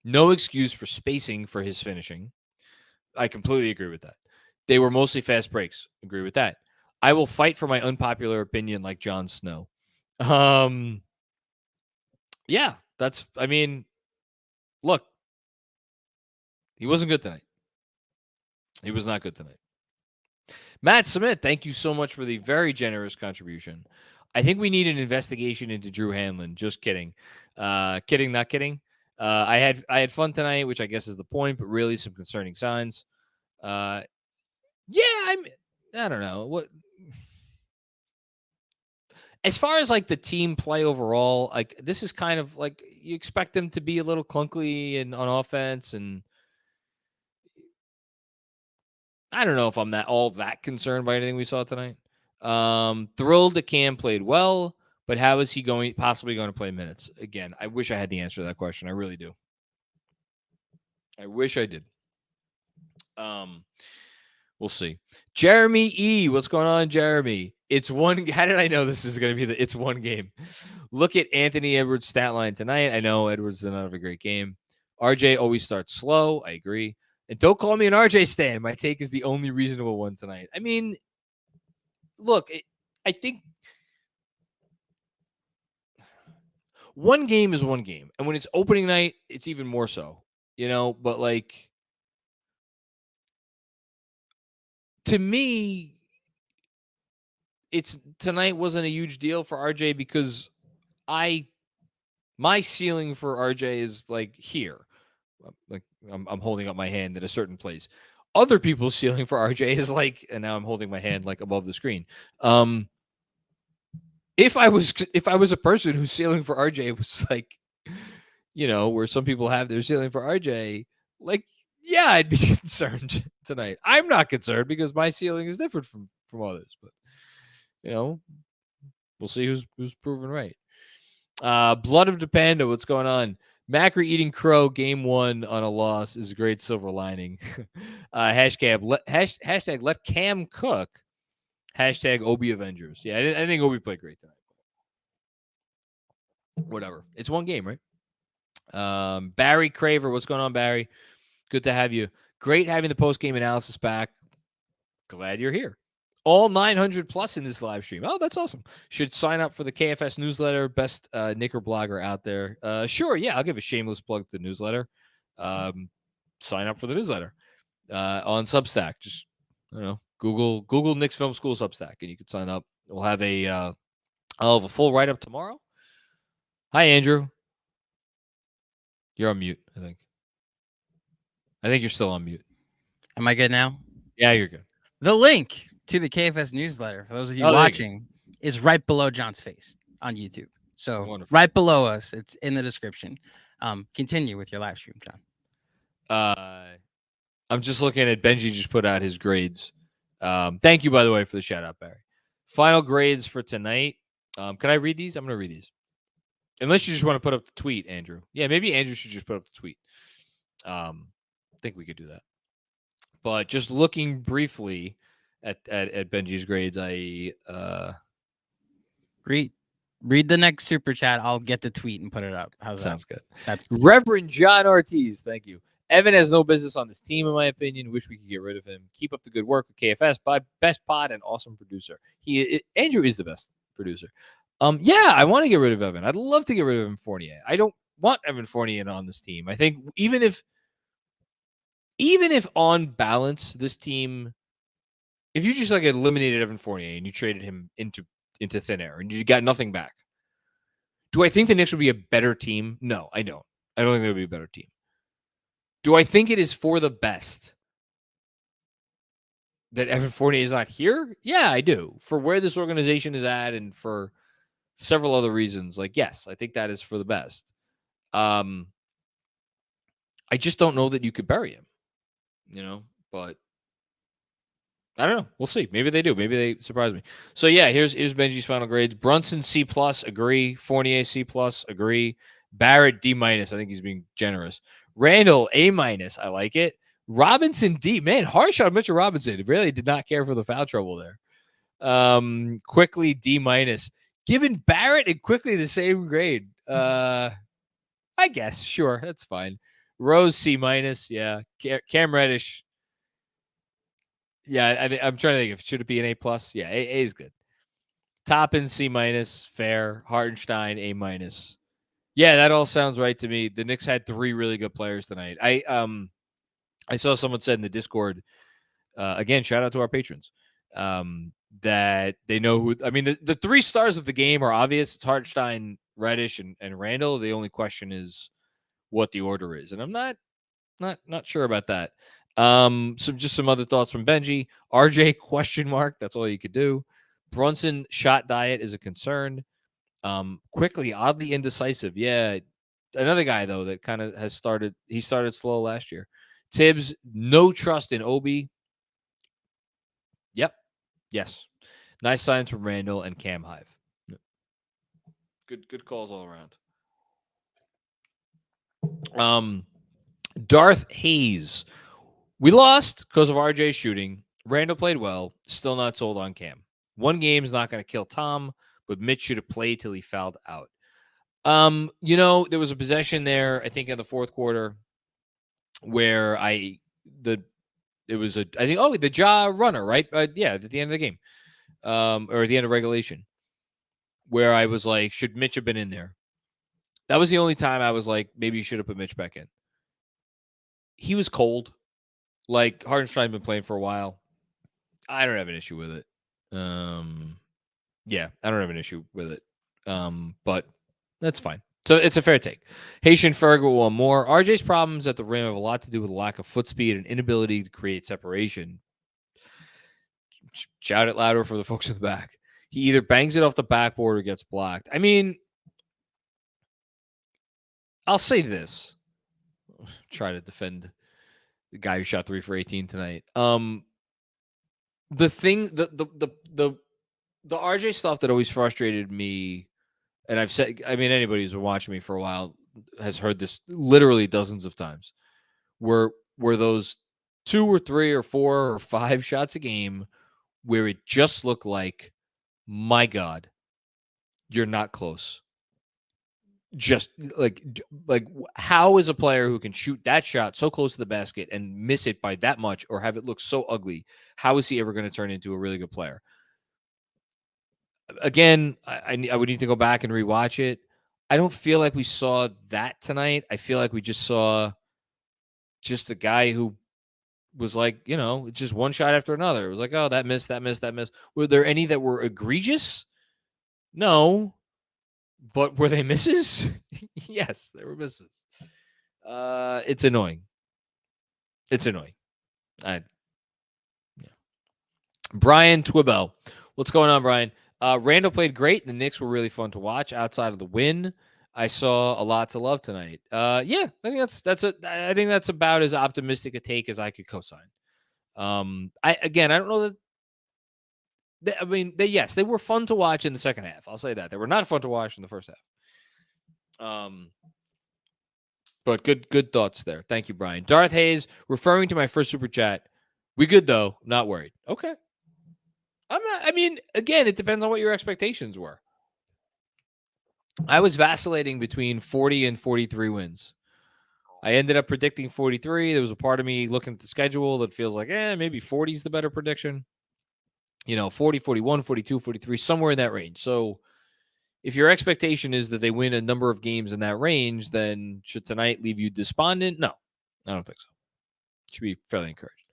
No excuse for spacing for his finishing. I completely agree with that. They were mostly fast breaks. Agree with that. I will fight for my unpopular opinion like Jon Snow. Yeah, I mean, look, he wasn't good tonight. He was not good tonight. Matt Smith, thank you so much for the very generous contribution. I think we need an investigation into Drew Hanlon. Just kidding. Kidding, not kidding. I had fun tonight, which I guess is the point, but really some concerning signs. Yeah, I don't know. What as far as like the team play overall, like this is kind of like you expect them to be a little clunky and on offense, and I don't know if I'm all that concerned by anything we saw tonight. Thrilled that Cam played well, but how is he possibly going to play minutes? Again, I wish I had the answer to that question. I really do. I wish I did. We'll see. Jeremy E, what's going on, Jeremy? It's one. How did I know this is going to be it's one game? Look at Anthony Edwards' stat line tonight. I know Edwards did not have a great game. RJ always starts slow. I agree. And don't call me an RJ stan. My take is the only reasonable one tonight. I mean, look, I think one game is one game. And when it's opening night, it's even more so, but like, to me, tonight wasn't a huge deal for RJ because my ceiling for RJ is like here. Like I'm holding up my hand in a certain place. Other people's ceiling for RJ is like, and now I'm holding my hand like above the screen. If I was a person whose ceiling for RJ was like, where some people have their ceiling for RJ, like, yeah, I'd be concerned tonight. I'm not concerned because my ceiling is different from others, but we'll see who's proven right. Blood of Depanda, what's going on? Macri eating crow game 1 on a loss is a great silver lining. Hashtag let Cam cook. Hashtag Obi Avengers. Yeah, I think Obi played great tonight. Whatever. It's one game, right? Barry Craver, what's going on, Barry? Good to have you. Great having the post-game analysis back. Glad you're here. All 900 plus in this live stream. Oh, that's awesome. Should sign up for the KFS newsletter. Best Knicker blogger out there. Sure, yeah, I'll give a shameless plug to the newsletter. Sign up for the newsletter on Substack. Just Google Knicks Film School Substack, and you can sign up. We'll have I'll have a full write-up tomorrow. Hi, Andrew. You're on mute, I think. I think you're still on mute. Am I good now? Yeah, you're good. The link to the KFS newsletter, for those of you watching, is right below John's face on YouTube. So wonderful. Right below us, it's in the description. Continue with your live stream, John. I'm just looking at Benji just put out his grades. Thank you, by the way, for the shout out, Barry. Final grades for tonight. Can I read these? I'm going to read these. Unless you just want to put up the tweet, Andrew. Yeah, maybe Andrew should just put up the tweet. I think we could do that. But just looking briefly at Benji's grades, Read the next super chat. I'll get the tweet and put it up. How's that? Sounds good. That's Reverend John Ortiz. Thank you. Evan has no business on this team, in my opinion. Wish we could get rid of him. Keep up the good work with KFS. Best pod and awesome producer. Andrew is the best producer. Yeah, I want to get rid of Evan. I'd love to get rid of Evan Fournier. I don't want Evan Fournier on this team. I think even if on balance, this team, if you just like eliminated Evan Fournier and you traded him into thin air and you got nothing back, do I think the Knicks would be a better team? No, I don't. I don't think they would be a better team. Do I think it is for the best that Evan Fournier is not here? Yeah, I do. For where this organization is at and for several other reasons, like, yes, I think that is for the best. I just don't know that you could bury him, but I don't know. We'll see. Maybe they do. Maybe they surprise me. So, yeah, here's Benji's final grades. Brunson, C+, agree. Fournier, C+, agree. Barrett, D-. I think he's being generous. Randall, A-. I like it. Robinson, D. Man, harsh on Mitchell Robinson. Really did not care for the foul trouble there. Quickly, D-. Given Barrett and Quickly the same grade. I guess. Sure. That's fine. Rose, C-. Yeah. Cam Reddish. Yeah, I'm trying to think. Should it be an A+? Yeah, A is good. Toppin, C-. Fair. Hartenstein, A-. Yeah, that all sounds right to me. The Knicks had 3 really good players tonight. I saw someone said in the Discord, again, shout out to our patrons, that they know who. I mean, the 3 stars of the game are obvious. It's Hartenstein, Reddish, and Randall. The only question is what the order is, and I'm not sure about that. Some other thoughts from Benji. RJ ? That's all you could do. Brunson shot diet is a concern. Quickly, oddly indecisive. Yeah. Another guy, though, that kind of has started. He started slow last year. Tibbs, no trust in Obi. Yep. Yes. Nice signs from Randall and Cam Hive. Good calls all around. Darth Hayes. We lost because of RJ shooting. Randall played well. Still not sold on Cam. One game is not going to kill Tom, but Mitch should have played till he fouled out. There was a possession there, I think in the fourth quarter, where the jaw runner, right? Yeah, at the end of the game. Or at the end of regulation, where I was like, should Mitch have been in there? That was the only time I was like, maybe you should have put Mitch back in. He was cold. Like, Hartenstein been playing for a while. I don't have an issue with it. Yeah, I don't have an issue with it. But that's fine. So it's a fair take. Haitian Ferg with one more. RJ's problems at the rim have a lot to do with lack of foot speed and inability to create separation. Shout it louder for the folks in the back. He either bangs it off the backboard or gets blocked. I mean, I'll say this. Try to defend the guy who shot 3 for 18 tonight. The RJ stuff that always frustrated me, and I've said, I mean, anybody who's been watching me for a while has heard this literally dozens of times, were those 2 or 3 or 4 or 5 shots a game where it just looked like, my God, you're not close. Just like how is a player who can shoot that shot so close to the basket and miss it by that much or have it look so ugly? How is he ever going to turn into a really good player? Again, I would need to go back and rewatch it. I don't feel like we saw that tonight. I feel like we just saw just a guy who was like, just one shot after another. It was like, oh, that missed, that missed, that missed. Were there any that were egregious? No. But were they misses? Yes, they were misses. It's annoying. It's annoying. Brian Twibel. What's going on, Brian? Randall played great. The Knicks were really fun to watch outside of the win. I saw a lot to love tonight. Yeah, I think I think that's about as optimistic a take as I could co-sign. I don't know that. They were fun to watch in the second half. I'll say that. They were not fun to watch in the first half. But good thoughts there. Thank you, Brian. Darth Hayes, referring to my first super chat. We good though, not worried. Okay. I'm not. I mean, again, it depends on what your expectations were. I was vacillating between 40 and 43 wins. I ended up predicting 43. There was a part of me looking at the schedule that feels like, maybe 40 is the better prediction. 40, 41, 42, 43, somewhere in that range. So if your expectation is that they win a number of games in that range, then should tonight leave you despondent? No, I don't think so. Should be fairly encouraged.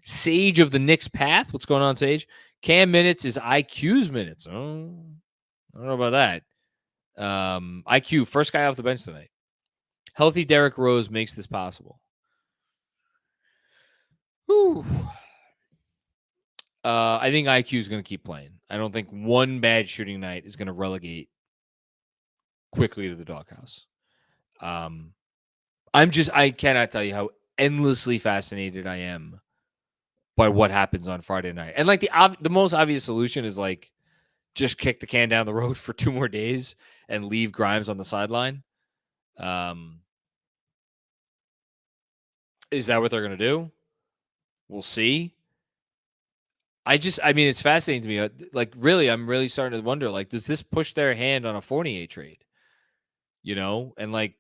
Sage of the Knicks path. What's going on, Sage? Cam minutes is IQ's minutes. Oh, I don't know about that. IQ, first guy off the bench tonight. Healthy Derrick Rose makes this possible. Whew. I think IQ is going to keep playing. I don't think one bad shooting night is going to relegate quickly to the doghouse. I cannot tell you how endlessly fascinated I am by what happens on Friday night. And like the most obvious solution is like just kick the can down the road for 2 more days and leave Grimes on the sideline. Is that what they're going to do? We'll see. It's fascinating to me. Like, really, I'm really starting to wonder, like, does this push their hand on a Fournier trade? And like,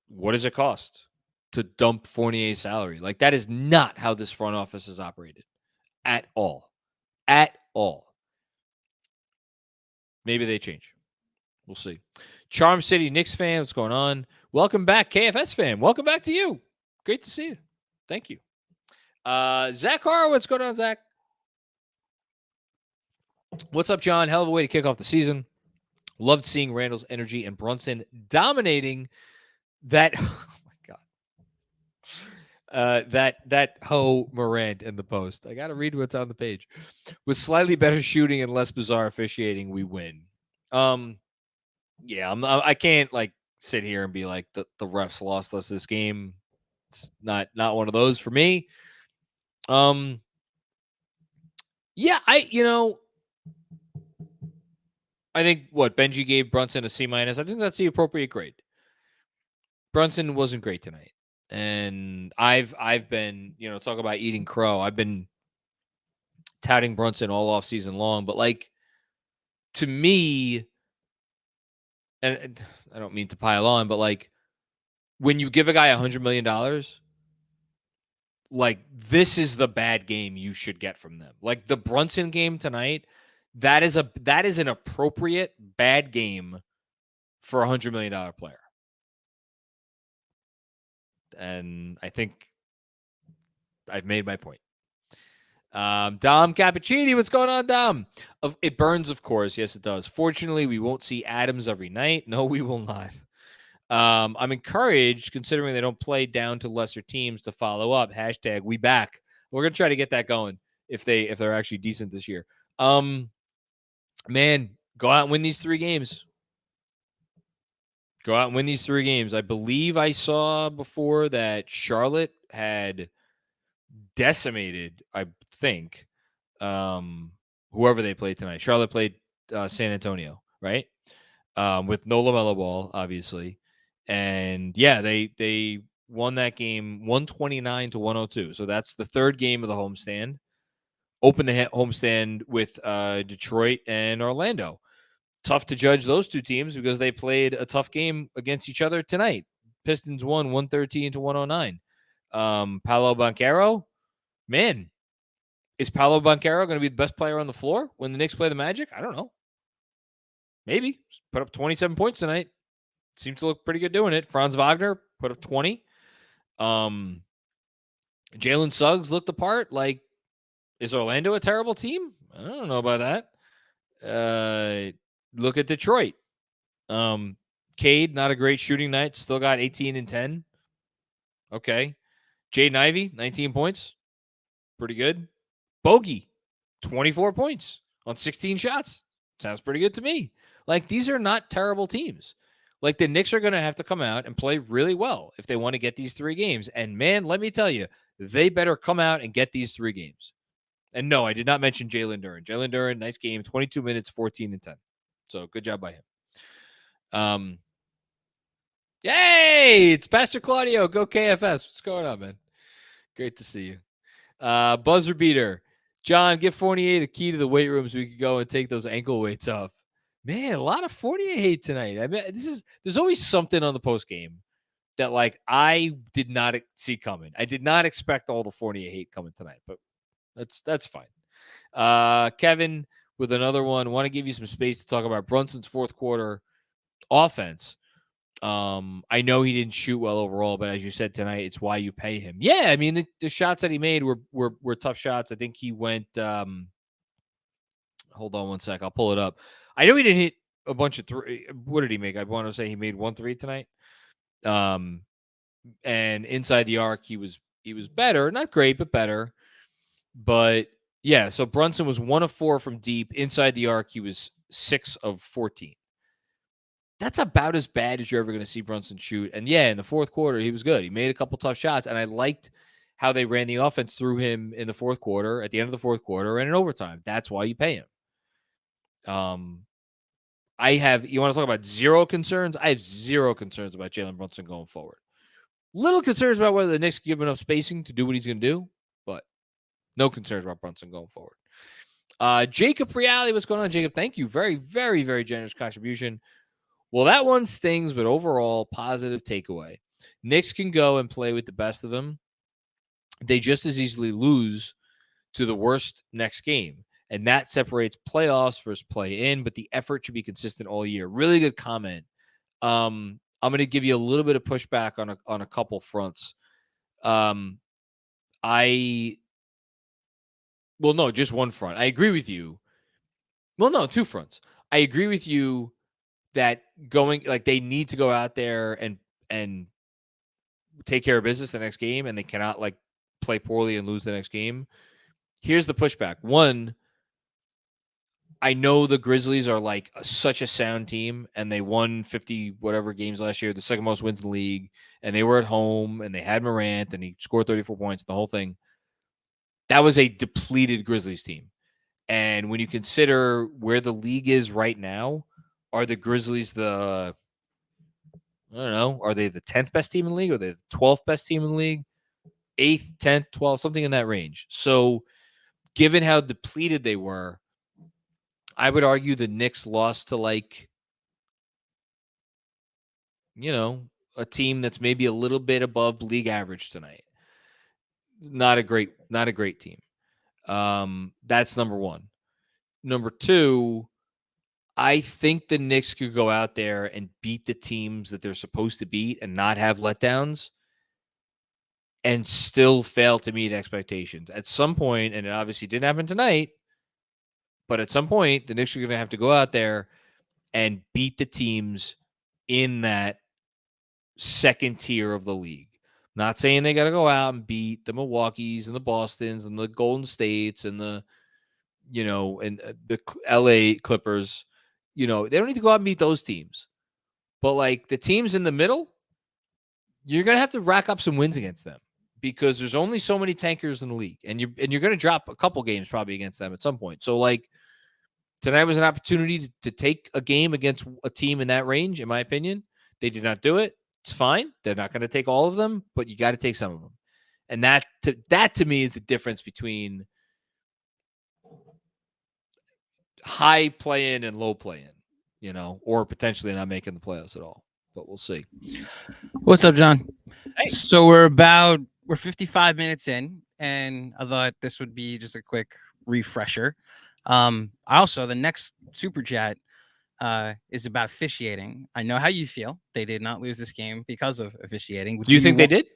what does it cost to dump Fournier's salary? Like, that is not how this front office is operated at all. At all. Maybe they change. We'll see. Charm City Knicks fan, what's going on? Welcome back, KFS fan. Welcome back to you. Great to see you. Thank you. Zach Harr, what's going on, Zach? What's up, John? Hell of a way to kick off the season. Loved seeing Randall's energy and Brunson dominating that. Oh my God. That Ho Morant in the post. I got to read what's on the page. With slightly better shooting and less bizarre officiating, we win. Yeah, I can't like sit here and be like the refs lost us this game. It's not one of those for me. Yeah, I think what Benji gave Brunson a C-. I think that's the appropriate grade. Brunson wasn't great tonight. And I've been, talk about eating crow. I've been touting Brunson all off season long, but like to me, and I don't mean to pile on, but like when you give a guy $100 million, like this is the bad game you should get from them. Like the Brunson game tonight, that is an appropriate bad game for $100 million player. And I think I've made my point. Dom Cappuccini, what's going on, Dom? It burns, of course. Yes, it does. Fortunately, we won't see Adams every night. No, we will not. I'm encouraged, considering they don't play down to lesser teams, to follow up. # we back. We're gonna try to get that going if they're actually decent this year. Man, go out and win these 3 games. Go out and win these 3 games. I believe I saw before that Charlotte had decimated, I think, whoever they played tonight. Charlotte played San Antonio, right? With no LaMelo Ball, obviously. And yeah, they won that game 129-102. So that's the 3rd game of the homestand. Open the homestand with Detroit and Orlando. Tough to judge those 2 teams because they played a tough game against each other tonight. Pistons won 113-109. Paolo Banchero, man, is Paolo Banchero going to be the best player on the floor when the Knicks play the Magic? I don't know. Maybe. Put up 27 points tonight. Seemed to look pretty good doing it. Franz Wagner put up 20. Jalen Suggs looked the part. Like, is Orlando a terrible team? I don't know about that. Look at Detroit. Cade, not a great shooting night. Still got 18 and 10. Okay. Jaden Ivey, 19 points. Pretty good. Bogey, 24 points on 16 shots. Sounds pretty good to me. Like, these are not terrible teams. Like, the Knicks are going to have to come out and play really well if they want to get these 3 games. And, man, let me tell you, they better come out and get these 3 games. And, no, I did not mention Jalen Duren. Jalen Duren, nice game, 22 minutes, 14 and 10. So, good job by him. Yay! It's Pastor Claudio. Go KFS. What's going on, man? Great to see you. Buzzer beater. John, give Fournier the key to the weight room so we can go and take those ankle weights off. Man, a lot of 48 hate tonight. I mean, there's always something on the post game that like I did not see coming. I did not expect all the 48 hate coming tonight, but that's fine. Kevin with another one. Want to give you some space to talk about Brunson's fourth quarter offense. I know he didn't shoot well overall, but as you said tonight, it's why you pay him. Yeah, I mean the shots that he made were tough shots. I think he went. Hold on one sec. I'll pull it up. I know he didn't hit a bunch of three. What did he make? I want to say he made 1 3 tonight. And inside the arc, he was better, not great, but better. But yeah, so Brunson was 1 of 4 from deep. Inside the arc, he was 6 of 14. That's about as bad as you're ever going to see Brunson shoot. And yeah, in the fourth quarter, he was good. He made a couple tough shots, and I liked how they ran the offense through him in the fourth quarter, at the end of the fourth quarter, and in overtime. That's why you pay him. You want to talk about zero concerns? I have zero concerns about Jalen Brunson going forward. Little concerns about whether the Knicks give him enough spacing to do what he's going to do, but no concerns about Brunson going forward. Jacob Friali, what's going on, Jacob? Thank you. Very, very, very generous contribution. Well, that one stings, but overall, positive takeaway. Knicks can go and play with the best of them. They just as easily lose to the worst next game. And that separates playoffs versus play-in, but the effort should be consistent all year. Really good comment. I'm going to give you a little bit of pushback on a couple fronts. Well, no, just one front. I agree with you. Well, no, 2 fronts. I agree with you that they need to go out there and take care of business the next game, and they cannot play poorly and lose the next game. Here's the pushback. One, I know the Grizzlies are such a sound team, and they won 50 whatever games last year, the second most wins in the league, and they were at home, and they had Morant, and he scored 34 points, the whole thing. That was a depleted Grizzlies team. And when you consider where the league is right now, are the Grizzlies are they the 10th best team in the league? Or are they the 12th best team in the league? 8th, 10th, 12th, something in that range. So given how depleted they were, I would argue the Knicks lost to a team that's maybe a little bit above league average tonight. Not a great team. That's number one. Number two, I think the Knicks could go out there and beat the teams that they're supposed to beat and not have letdowns and still fail to meet expectations. At some point, and it obviously didn't happen tonight, but at some point, the Knicks are going to have to go out there and beat the teams in that second tier of the league. Not saying they got to go out and beat the Milwaukees and the Bostons and the Golden States and the LA Clippers. They don't need to go out and beat those teams. But the teams in the middle, you're going to have to rack up some wins against them because there's only so many tankers in the league, and you're going to drop a couple games probably against them at some point. So tonight was an opportunity to take a game against a team in that range, in my opinion. They did not do it. It's fine. They're not going to take all of them, but you got to take some of them. And that to me is the difference between high play-in and low play-in, or potentially not making the playoffs at all. But we'll see. What's up, John? Hey. So we're 55 minutes in, and I thought this would be just a quick refresher. Also, the next super chat is about officiating. I know how you feel. They did not lose this game because of officiating. Do you think they did?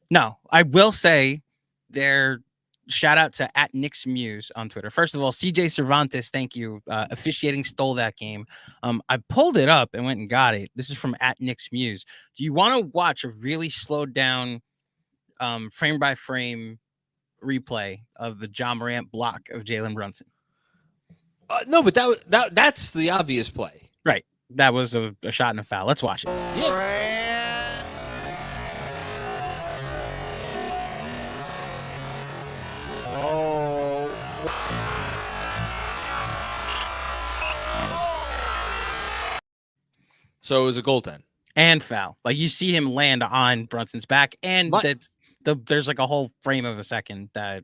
No, I will say their shout out to @KnicksMuse on Twitter. First of all, CJ Cervantes, thank you. Officiating stole that game. I pulled it up and went and got it. This is from @KnicksMuse. Do you want to watch a really slowed down frame by frame replay of the Ja Morant block of Jalen Brunson? No, but that's the obvious play. Right. That was a shot and a foul. Let's watch it. Yeah. So it was a goaltend. And foul. You see him land on Brunson's back, and there's a whole frame of a second that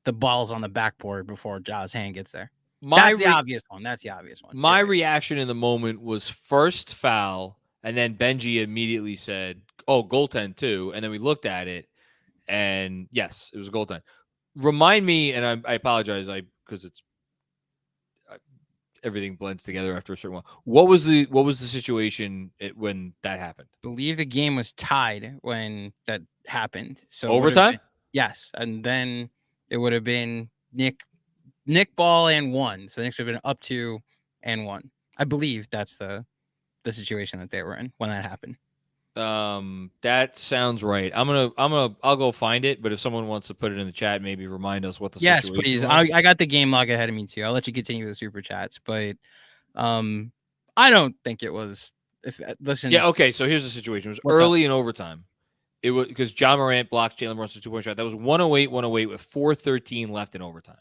the ball's on the backboard before Ja's hand gets there. That's the obvious one. That's the obvious one. My reaction in the moment was first foul, and then Benji immediately said, "Oh, goaltend too." And then we looked at it, and yes, it was a goaltend. Remind me, and I apologize, because it's everything blends together after a certain while. What was the situation when that happened? I believe the game was tied when that happened. So overtime? Yes, and then it would have been Nick ball and 1. So the Knicks would have been up 2 and 1. I believe that's the situation that they were in when that happened. That sounds right. I'll go find it, but if someone wants to put it in the chat, maybe remind us what the situation please. was. I got the game log ahead of me too. I'll let you continue with the super chats, but I don't think it was. Listen. Yeah. Okay. So here's the situation. It was early in overtime. It was because John Morant blocked Jalen Brunson's 2-point shot. That was 108 with 4:13 left in overtime.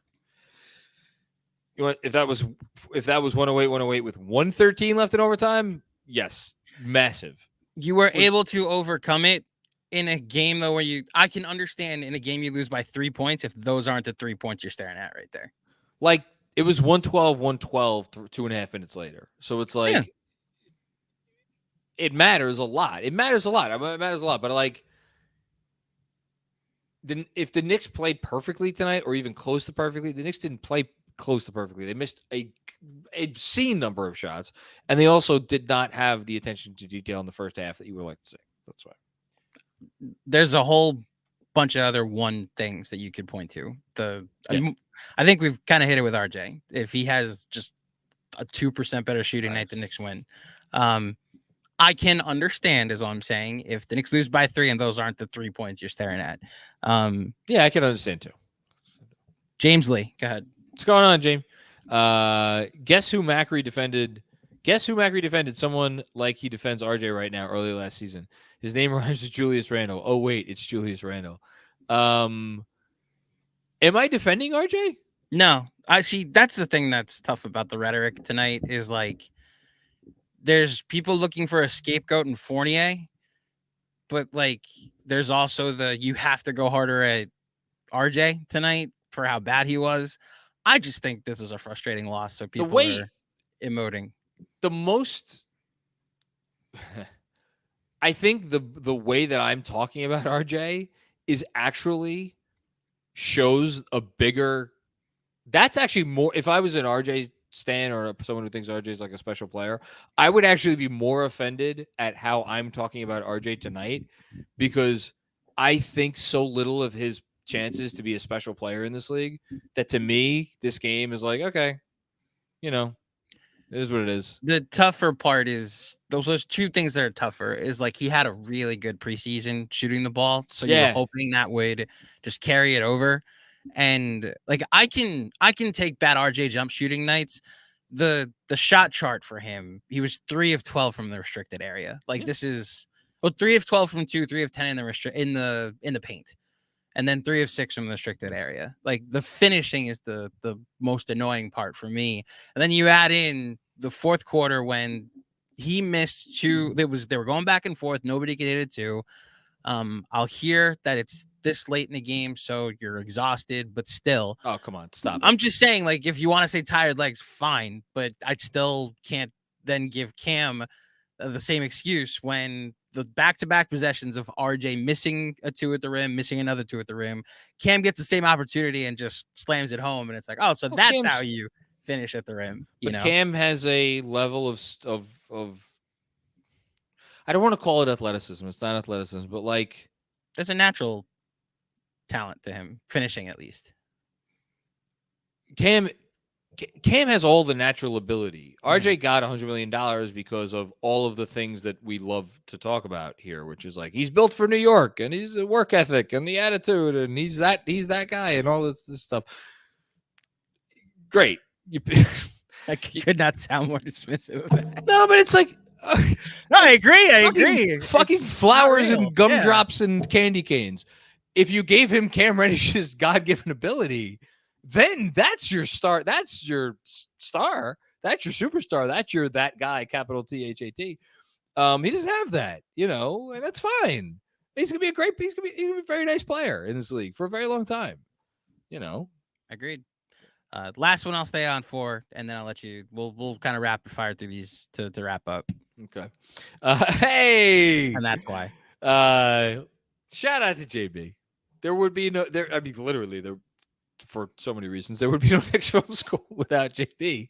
You know, if that was 108 with 1:13 left in overtime, yes, massive. You were able to overcome it in a game though where I can understand in a game you lose by 3 points if those aren't the 3 points you're staring at right there. Like it was 112, 2.5 minutes later. So it's like it matters a lot. It matters a lot. But like if the Knicks played perfectly tonight or even close to perfectly, the Knicks didn't play close to perfectly. They missed a obscene number of shots, and they also did not have the attention to detail in the first half that you would like to see. That's why. There's a whole bunch of other things that you could point to. I think we've kind of hit it with RJ. If he has just a 2% better shooting night, the Knicks win. I can understand, is all I'm saying, if the Knicks lose by 3 and those aren't the 3 points you're staring at. Yeah, I can understand too. James Lee, go ahead. What's going on, James? Guess who Macri defended? Guess who Macri defended? Someone like he defends RJ right now. Early last season, his name rhymes with Julius Randle. Oh wait, it's Julius Randle. Am I defending RJ? No, I see. That's the thing that's tough about the rhetoric tonight is like there's people looking for a scapegoat in Fournier, but like there's also you have to go harder at RJ tonight for how bad he was. I just think this is a frustrating loss. So people are emoting. The most, I think the way that I'm talking about RJ is actually shows a bigger. That's actually more. If I was an RJ stan or someone who thinks RJ is like a special player, I would actually be more offended at how I'm talking about RJ tonight because I think so little of his chances to be a special player in this league that to me this game is like, okay, it is what it is. The tougher part is those 2 things that are tougher is like he had a really good preseason shooting the ball, so you were hoping that would just carry it over. And like I can take bad RJ jump shooting nights. The shot chart for him, he was 3 of 12 from the restricted area. Like this is 3 of 12 from 2, 3 of 10 in the paint. And then 3 of 6 from the restricted area. Like the finishing is the most annoying part for me. And then you add in the fourth quarter when he missed 2. They were going back and forth. Nobody could hit it 2. I'll hear that it's this late in the game, so you're exhausted, but still. Oh, come on, stop. I'm just saying, like, if you want to say tired legs, fine, but I still can't then give Cam the same excuse when the back-to-back possessions of RJ missing a 2 at the rim, missing another 2 at the rim, Cam gets the same opportunity and just slams it home, and it's like, oh, so that's Cam's, how you finish at the rim. You know, Cam has a level of I don't want to call it athleticism. It's not athleticism, but like there's a natural talent to him finishing at least. Cam has all the natural ability. RJ got $100 million because of all of the things that we love to talk about here, which is like he's built for New York and he's a work ethic and the attitude and he's that guy and all this stuff. Great. I could not sound more dismissive of that. No, but it's like no, I agree. Fucking flowers and gumdrops and candy canes. If you gave him Cam Reddish's God-given ability, then that's your star. That's your star. That's your superstar. That's your that guy, capital THAT. He doesn't have that, and that's fine. He's gonna be he's gonna be a very nice player in this league for a very long time. Agreed. Last one I'll stay on for, and then I'll let you. We'll kind of rapid fire through these to wrap up. Okay. Hey. And that's why. Shout out to JB. There would be no there. I mean, literally, there for so many reasons. There would be no Knicks Film School without JB.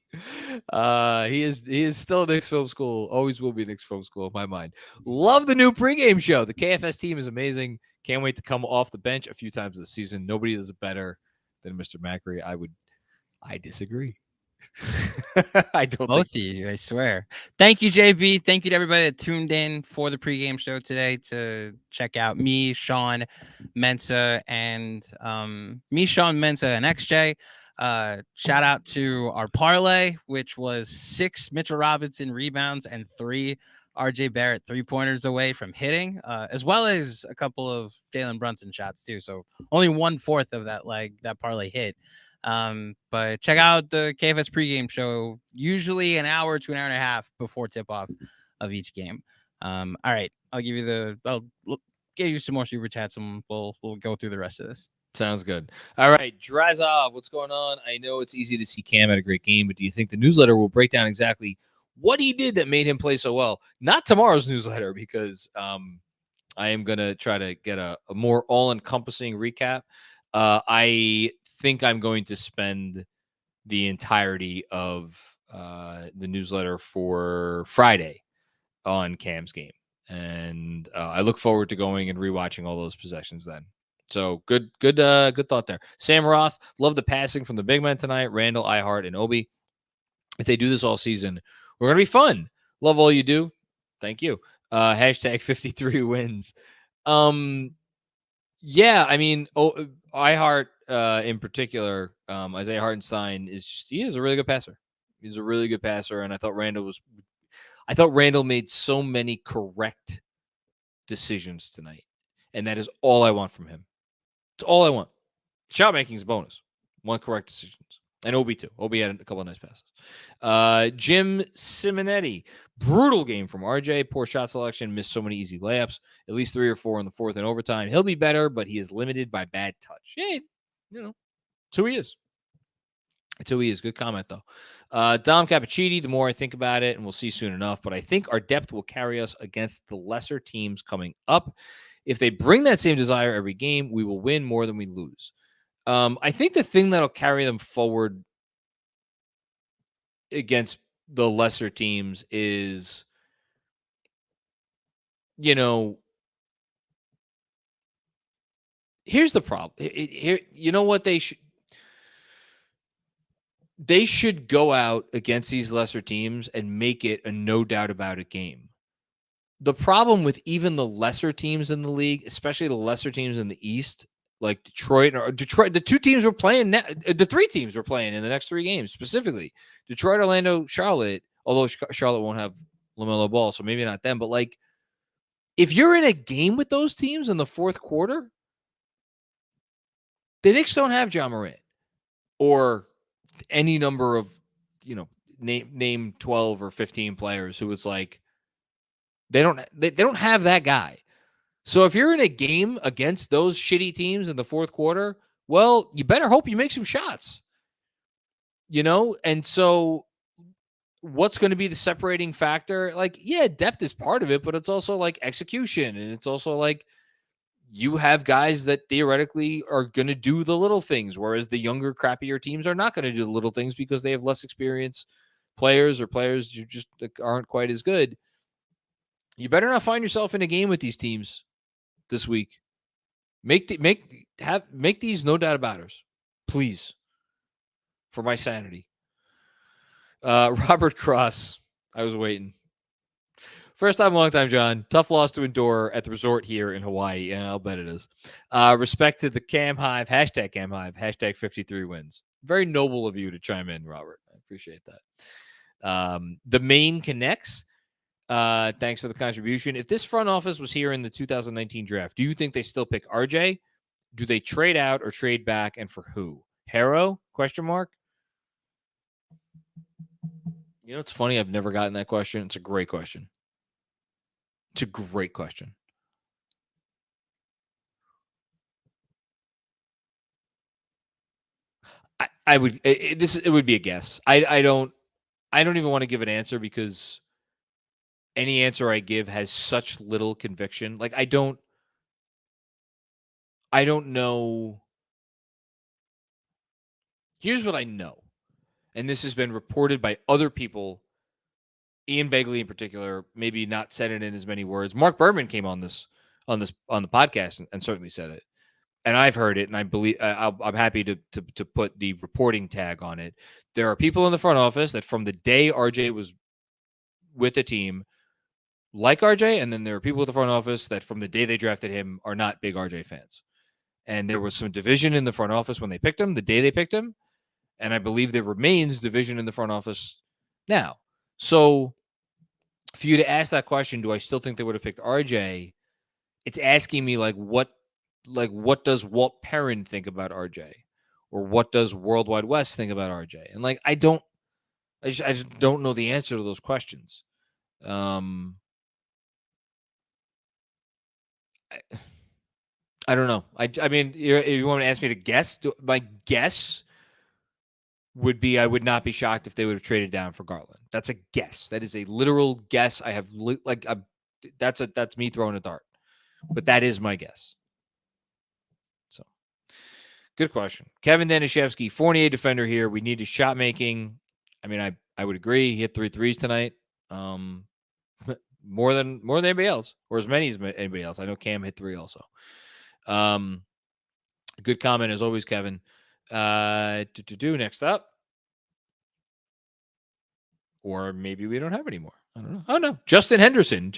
He is still Knicks Film School. Always will be Knicks Film School in my mind. Love the new pregame show. The KFS team is amazing. Can't wait to come off the bench a few times this season. Nobody does it better than Mr. Macri. I disagree. I don't Both think of you, I swear. Thank you, JB. Thank you to everybody that tuned in for the pregame show today to check out me, Sean, Mensa, and XJ. Shout out to our parlay, which was 6 Mitchell Robinson rebounds and 3 RJ Barrett 3-pointers away from hitting, as well as a couple of Jalen Brunson shots too. So only 1/4 of that parlay hit. But check out the KFS pregame show, usually an hour to an hour and a half before tip-off of each game. All right, I'll give you some more super chats, and we'll go through the rest of this. Sounds good. All right, Drazov, what's going on? I know it's easy to see Cam at a great game, but do you think the newsletter will break down exactly what he did that made him play so well? Not tomorrow's newsletter, because I am going to try to get a more all-encompassing recap. I think I'm going to spend the entirety of the newsletter for Friday on Cam's game. And I look forward to going and rewatching all those possessions then. So good thought there. Sam Roth, love the passing from the big men tonight. Randall, Ihart, and Obi. If they do this all season, we're going to be fun. Love all you do. Thank you. Hashtag 53 wins. Yeah, I mean, Ihart in particular, Isaiah Hartenstein he is a really good passer. He's a really good passer, and I thought Randall made so many correct decisions tonight, and that is all I want from him. It's all I want. Shot making is a bonus. One correct decisions. And Obi too. Obi had a couple of nice passes. Jim Simonetti. Brutal game from RJ. Poor shot selection. Missed so many easy layups. At least 3 or 4 in the fourth and overtime. He'll be better, but he is limited by bad touch. Yeah, it's who he is. It's who he is. Good comment, though. Dom Cappuccini, the more I think about it, and we'll see soon enough, but I think our depth will carry us against the lesser teams coming up. If they bring that same desire every game, we will win more than we lose. I think the thing that'll carry them forward against the lesser teams is, here's the problem. Here, you know what they should go out against these lesser teams and make it a no doubt about it game. The problem with even the lesser teams in the league, especially the lesser teams in the East, like Detroit, the 2 teams we're playing, the 3 teams we're playing in the next 3 games, specifically Detroit, Orlando, Charlotte, although Charlotte won't have LaMelo Ball, so maybe not them, but like, if you're in a game with those teams in the fourth quarter, the Knicks don't have John Morant or any number of, name 12 or 15 players who it's like, they don't have that guy. So if you're in a game against those shitty teams in the fourth quarter, well, you better hope you make some shots. And so what's going to be the separating factor? Like, yeah, depth is part of it, but it's also like execution. And it's also like you have guys that theoretically are going to do the little things, whereas the younger, crappier teams are not going to do the little things because they have less experienced players or players who just aren't quite as good. You better not find yourself in a game with these teams this week. Make these no doubt abouters, please, for my sanity. Robert Cross, I was waiting. First time, long time, John. Tough loss to endure at the resort here in Hawaii, and I'll bet it is. Respect to the Cam Hive, hashtag Cam Hive, hashtag 53 wins. Very noble of you to chime in, Robert. I appreciate that. The main connects. Thanks for the contribution. If this front office was here in the 2019 draft, do you think they still pick RJ? Do they trade out or trade back, and for who? Harrow? Question mark. It's funny. I've never gotten that question. It's a great question. It's a great question. I would. It would be a guess. I don't even want to give an answer because any answer I give has such little conviction. Like I don't know. Here's what I know, and this has been reported by other people. Ian Begley in particular, maybe not said it in as many words. Mark Berman came on the podcast and certainly said it, and I've heard it, and I believe I'm happy to put the reporting tag on it. There are people in the front office that from the day RJ was with the team like RJ, and then there are people at the front office that from the day they drafted him are not big RJ fans. And there was some division in the front office when they picked him, the day they picked him, and I believe there remains division in the front office now. So for you to ask that question, do I still think they would have picked RJ? It's asking me what does Walt Perrin think about RJ? Or what does Worldwide West think about RJ? And I just don't know the answer to those questions. I don't know. I mean, if you want to ask me to guess, my guess would be I would not be shocked if they would have traded down for Garland. That's a guess. That is a literal guess. I have that's me throwing a dart, but that is my guess. So, good question, Kevin Danishevsky, Fournier defender here. We need his shot making. I mean, I would agree. He hit 3 threes tonight. More than anybody else, or as many as anybody else. I know Cam hit 3 also. Good comment as always, Kevin. Next up, or maybe we don't have any more. I don't know. Oh no, Justin Henderson.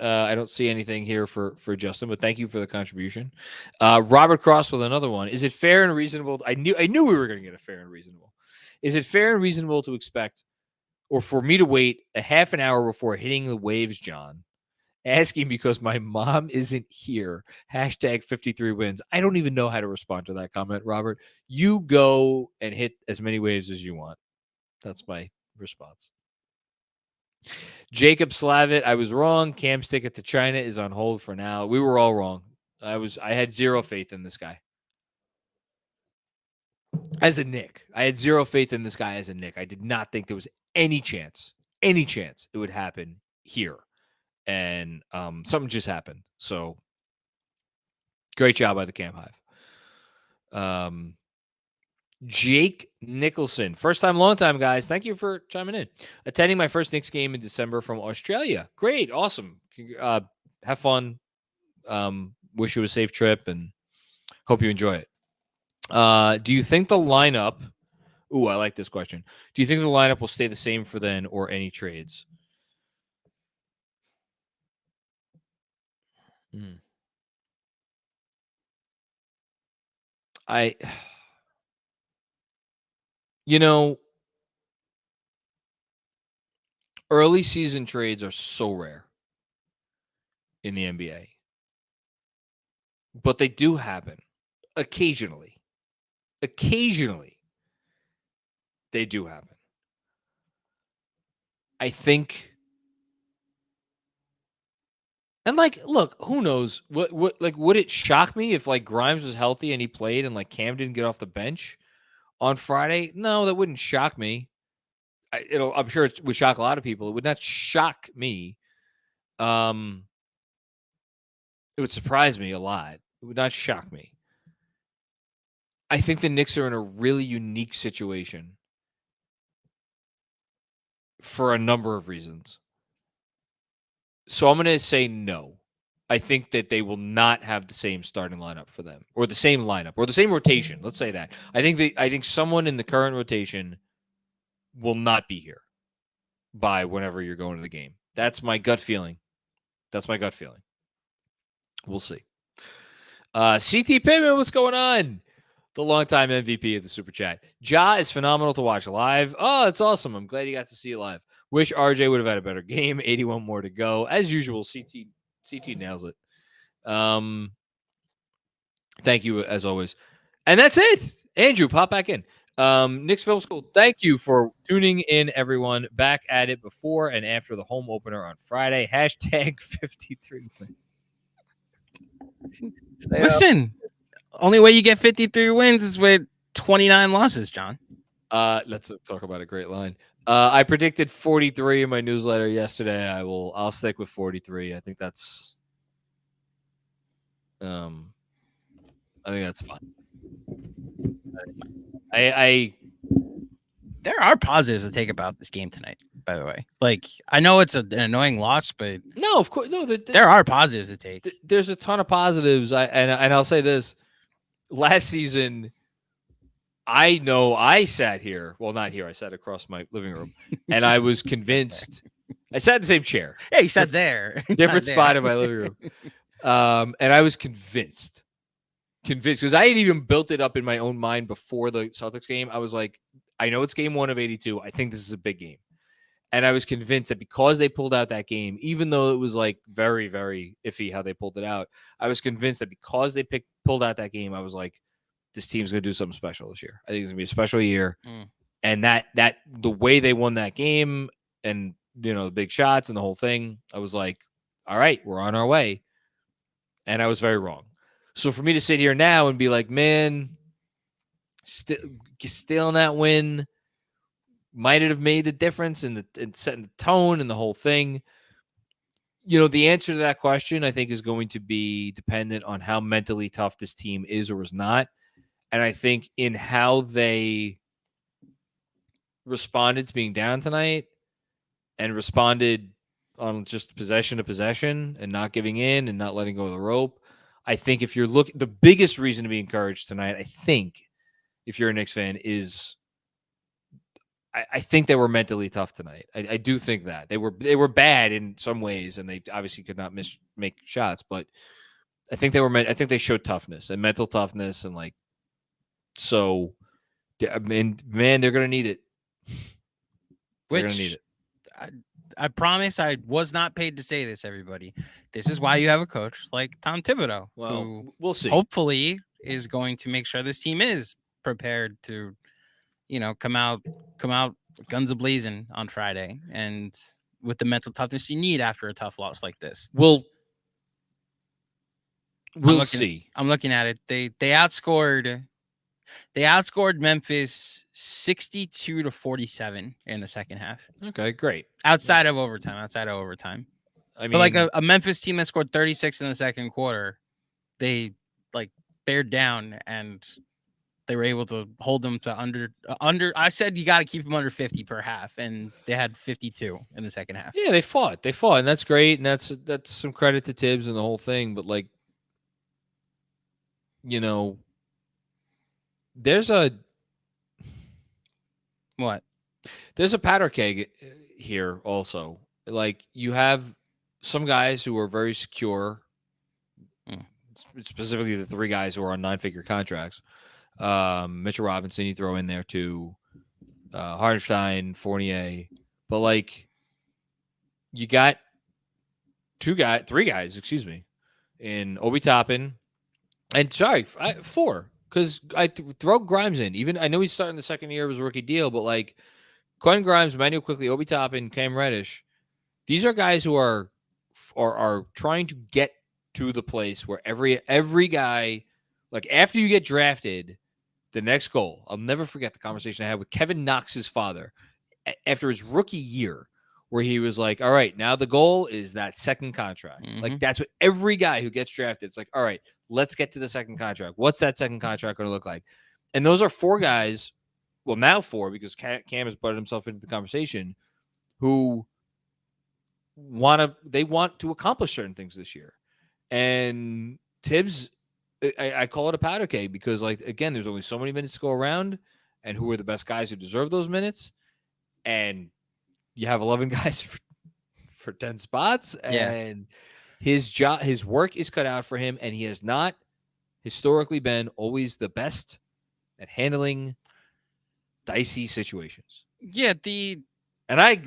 I don't see anything here for Justin, but thank you for the contribution. Robert Cross with another one. Is it fair and reasonable? I knew we were going to get a fair and reasonable. Is it fair and reasonable to expect, or for me to wait a half an hour before hitting the waves, John? Asking because my mom isn't here. Hashtag 53 wins. I don't even know how to respond to that comment, Robert. You go and hit as many waves as you want. That's my response. Jacob Slavitt, I was wrong. Cam's ticket to China is on hold for now. We were all wrong. I had zero faith in this guy. As a Knick. I had zero faith in this guy as a Knick. I did not think there was any chance it would happen here. And something just happened. So great job by the Cam Hive. Jake Nicholson. First time, long time, guys. Thank you for chiming in. Attending my first Knicks game in December from Australia. Great. Awesome. Have fun. Wish you a safe trip and hope you enjoy it. Do you think the lineup... Ooh, I like this question. Do you think the lineup will stay the same for then or any trades? Early season trades are so rare in the NBA, but they do happen occasionally. Occasionally, they do happen. I think. And look, who knows? What would it shock me if Grimes was healthy and he played and Cam didn't get off the bench on Friday? No, that wouldn't shock me. I'm sure it would shock a lot of people. It would not shock me. It would surprise me a lot. It would not shock me. I think the Knicks are in a really unique situation for a number of reasons. So I'm going to say no. I think that they will not have the same starting lineup for them, or the same lineup, or the same rotation. Let's say that. I think someone in the current rotation will not be here by whenever you're going to the game. That's my gut feeling. We'll see. CT Pittman, what's going on? The longtime MVP of the Super Chat. Ja is phenomenal to watch live. Oh, it's awesome. I'm glad you got to see it live. Wish RJ would have had a better game. 81 more to go. As usual, CT nails it. Thank you, as always. And that's it. Andrew, pop back in. Knicks Film School, thank you for tuning in, everyone. Back at it before and after the home opener on Friday. Hashtag 53 wins. Listen, only way you get 53 wins is with 29 losses, John. Let's talk about a great line. I predicted 43 in my newsletter yesterday. I'll stick with 43. I think that's fine. There are positives to take about this game tonight, by the way. Like, I know it's an annoying loss, but no, of course, no. There are positives to take. There's a ton of positives. And I'll say this: last season, I know I sat here. Well, not here. I sat across my living room, and I was convinced. I sat in the same chair. Yeah, you sat there. Different spot in my living room. And I was convinced because I had even built it up in my own mind before the Celtics game. I was like, I know it's game 1 of 82. I think this is a big game. And I was convinced that because they pulled out that game, even though it was like very, very iffy how they pulled it out, I was convinced that because they pulled out that game, I was like, this team's going to do something special this year. I think it's going to be a special year. And that the way they won that game and, the big shots and the whole thing, I was like, all right, we're on our way. And I was very wrong. So for me to sit here now and be like, man, still in that win, might it have made the difference in setting the tone and the whole thing? The answer to that question, I think, is going to be dependent on how mentally tough this team is or is not. And I think in how they responded to being down tonight and responded on just possession to possession and not giving in and not letting go of the rope, I think if you're looking, the biggest reason to be encouraged tonight, I think, if you're a Knicks fan, is I think they were mentally tough tonight. I do think that they were bad in some ways, and they obviously could not make shots. But I think I think they showed toughness and mental toughness, and like, so, I mean, man, they're gonna need it. They're gonna need it. I promise I was not paid to say this, everybody. This is why you have a coach like Tom Thibodeau, who we'll see. Hopefully is going to make sure this team is prepared to, come out guns a-blazing on Friday and with the mental toughness you need after a tough loss like this. We'll see. I'm looking at it. They outscored Memphis 62-47 in the second half. Okay, great. Outside of overtime. I mean, but like a Memphis team that scored 36 in the second quarter, they like bared down and they were able to hold them to under. I said you got to keep them under 50 per half, and they had 52 in the second half. Yeah, they fought, and that's great, and that's some credit to Tibbs and the whole thing. But like, there's a powder keg here also. Like, you have some guys who are very secure, specifically the 3 guys who are on 9-figure contracts. Mitchell Robinson, you throw in there too, Hartenstein, Fournier, but like, you got 3 guys, in Obi Toppin, and 4, because I throw Grimes in. Even I know he's starting the second year of his rookie deal, but like Quentin Grimes, Emmanuel Quickly, Obi Toppin, Cam Reddish, these are guys who are trying to get to the place where every guy, like, after you get drafted, the next goal. I'll never forget the conversation I had with Kevin Knox's father after his rookie year, where he was like, all right, now the goal is that second contract. Like, that's what every guy who gets drafted, it's like, all right, let's get to the second contract. What's that second contract going to look like? And those are 4 guys, well, now 4, because Cam has butted himself into the conversation, who want to accomplish certain things this year. And Tibbs, I call it a powder keg because, like, again, there's only so many minutes to go around, and who are the best guys who deserve those minutes? And you have 11 guys for 10 spots, and his work is cut out for him, and he has not historically been always the best at handling dicey situations. Yeah, I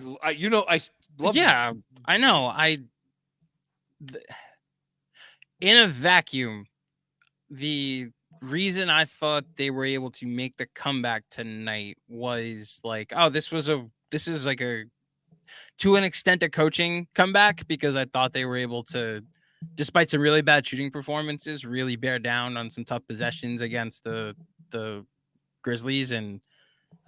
love. Yeah, I know. In a vacuum, the reason I thought they were able to make the comeback tonight was like, oh, this is like a, to an extent, a coaching comeback, because I thought they were able to, despite some really bad shooting performances, really bear down on some tough possessions against the Grizzlies and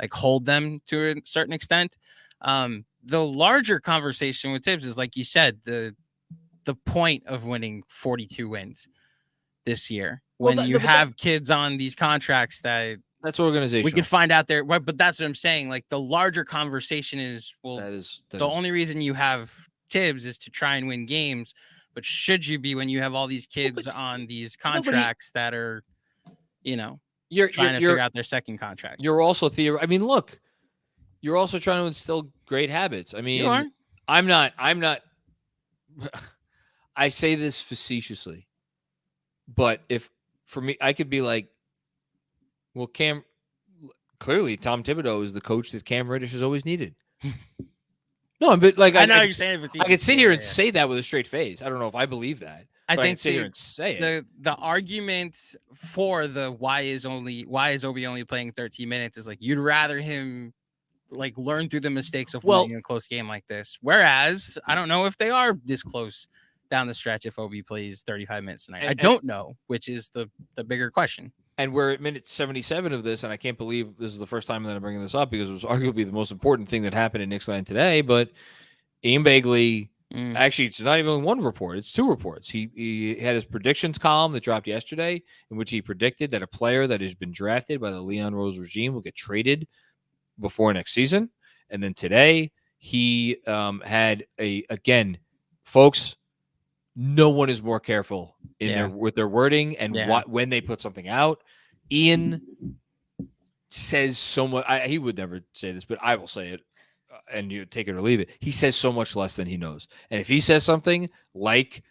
like hold them to a certain extent. The larger conversation with Tibbs is, like you said, the point of winning 42 wins this year when you have kids on these contracts that's organizational. We could find out there, but that's what I'm saying. Like the larger conversation is, well, the only reason you have Tibbs is to try and win games, but should you be when you have all these kids on these contracts that are, you're trying to figure out their second contract? You're also I mean, look, you're also trying to instill great habits. I mean, you are. I'm not. I say this facetiously, but if for me, I could be like, well, clearly Tom Thibodeau is the coach that Cam Reddish has always needed. No, but like I know you're saying it. I could sit here and say that with a straight face. I don't know if I believe that. I think sit here and say it. The argument for why is Obi only playing 13 minutes is like you'd rather him like learn through the mistakes of losing a close game like this. Whereas I don't know if they are this close down the stretch if Obi plays 35 minutes tonight. I don't know, which is the bigger question. And we're at minute 77 of this, and I can't believe this is the first time that I'm bringing this up because it was arguably the most important thing that happened in Knicks land today. But Ian Begley, actually, it's not even one report; it's two reports. He had his predictions column that dropped yesterday, in which he predicted that a player that has been drafted by the Leon Rose regime will get traded before next season. And then today, he had again, folks. No one is more careful with their wording and when they put something out. Ian says so much. He would never say this, but I will say it, and you take it or leave it. He says so much less than he knows. And if he says something like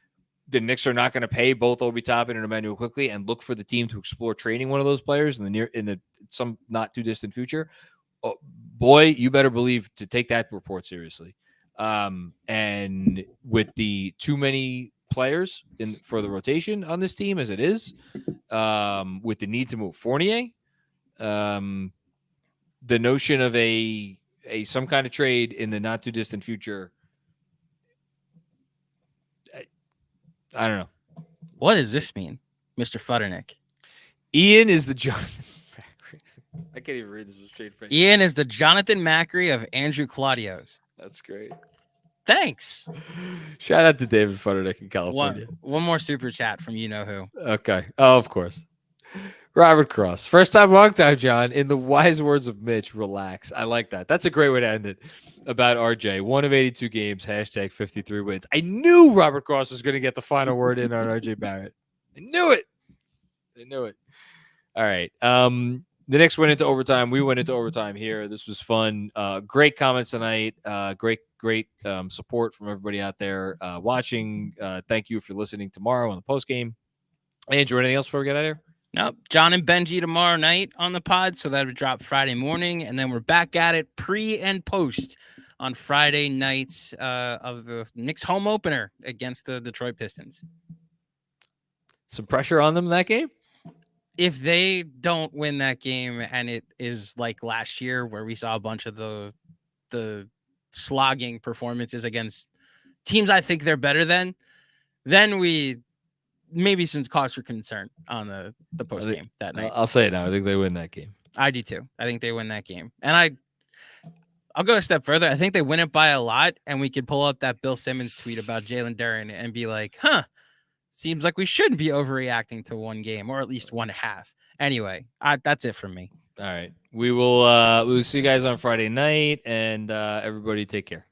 the Knicks are not going to pay both Obi Toppin and Emmanuel Quickley and look for the team to explore trading one of those players in some not too distant future, boy, you better believe to take that report seriously. And with the too many players for the rotation on this team as it is, with the need to move Fournier, the notion of some kind of trade in the not too distant future, I don't know. What does this mean, Mr. Futternick? Ian is the Jonathan Macri. I can't even read this with straight face. Ian is the Jonathan Macri of Andrew Claudio's. That's great. Thanks. Shout out to David Futternick in California. One more super chat from you know who. Okay. Oh, of course. Robert Cross. First time, long time, John. In the wise words of Mitch, relax. I like that. That's a great way to end it about RJ. 1 of 82 games, hashtag 53 wins. I knew Robert Cross was going to get the final word in on RJ Barrett. I knew it. All right. The Knicks went into overtime. We went into overtime here. This was fun. Great comments tonight. Great support from everybody out there watching. Thank you for listening tomorrow on the postgame. Andrew, anything else before we get out of here? Nope. John and Benji tomorrow night on the pod, so that would drop Friday morning, and then we're back at it pre and post on Friday nights of the Knicks home opener against the Detroit Pistons. Some pressure on them in that game? If they don't win that game and it is like last year where we saw a bunch of the slogging performances against teams I think they're better than, then we maybe some cause for concern on the post game that night. I'll say it now. I think they win that game. I do too. I think they win that game. And I'll go a step further. I think they win it by a lot, and we could pull up that Bill Simmons tweet about Jalen Duren and be like, seems like we shouldn't be overreacting to one game, or at least 1.5. Anyway, that's it from me. All right. We will see you guys on Friday night, and everybody take care.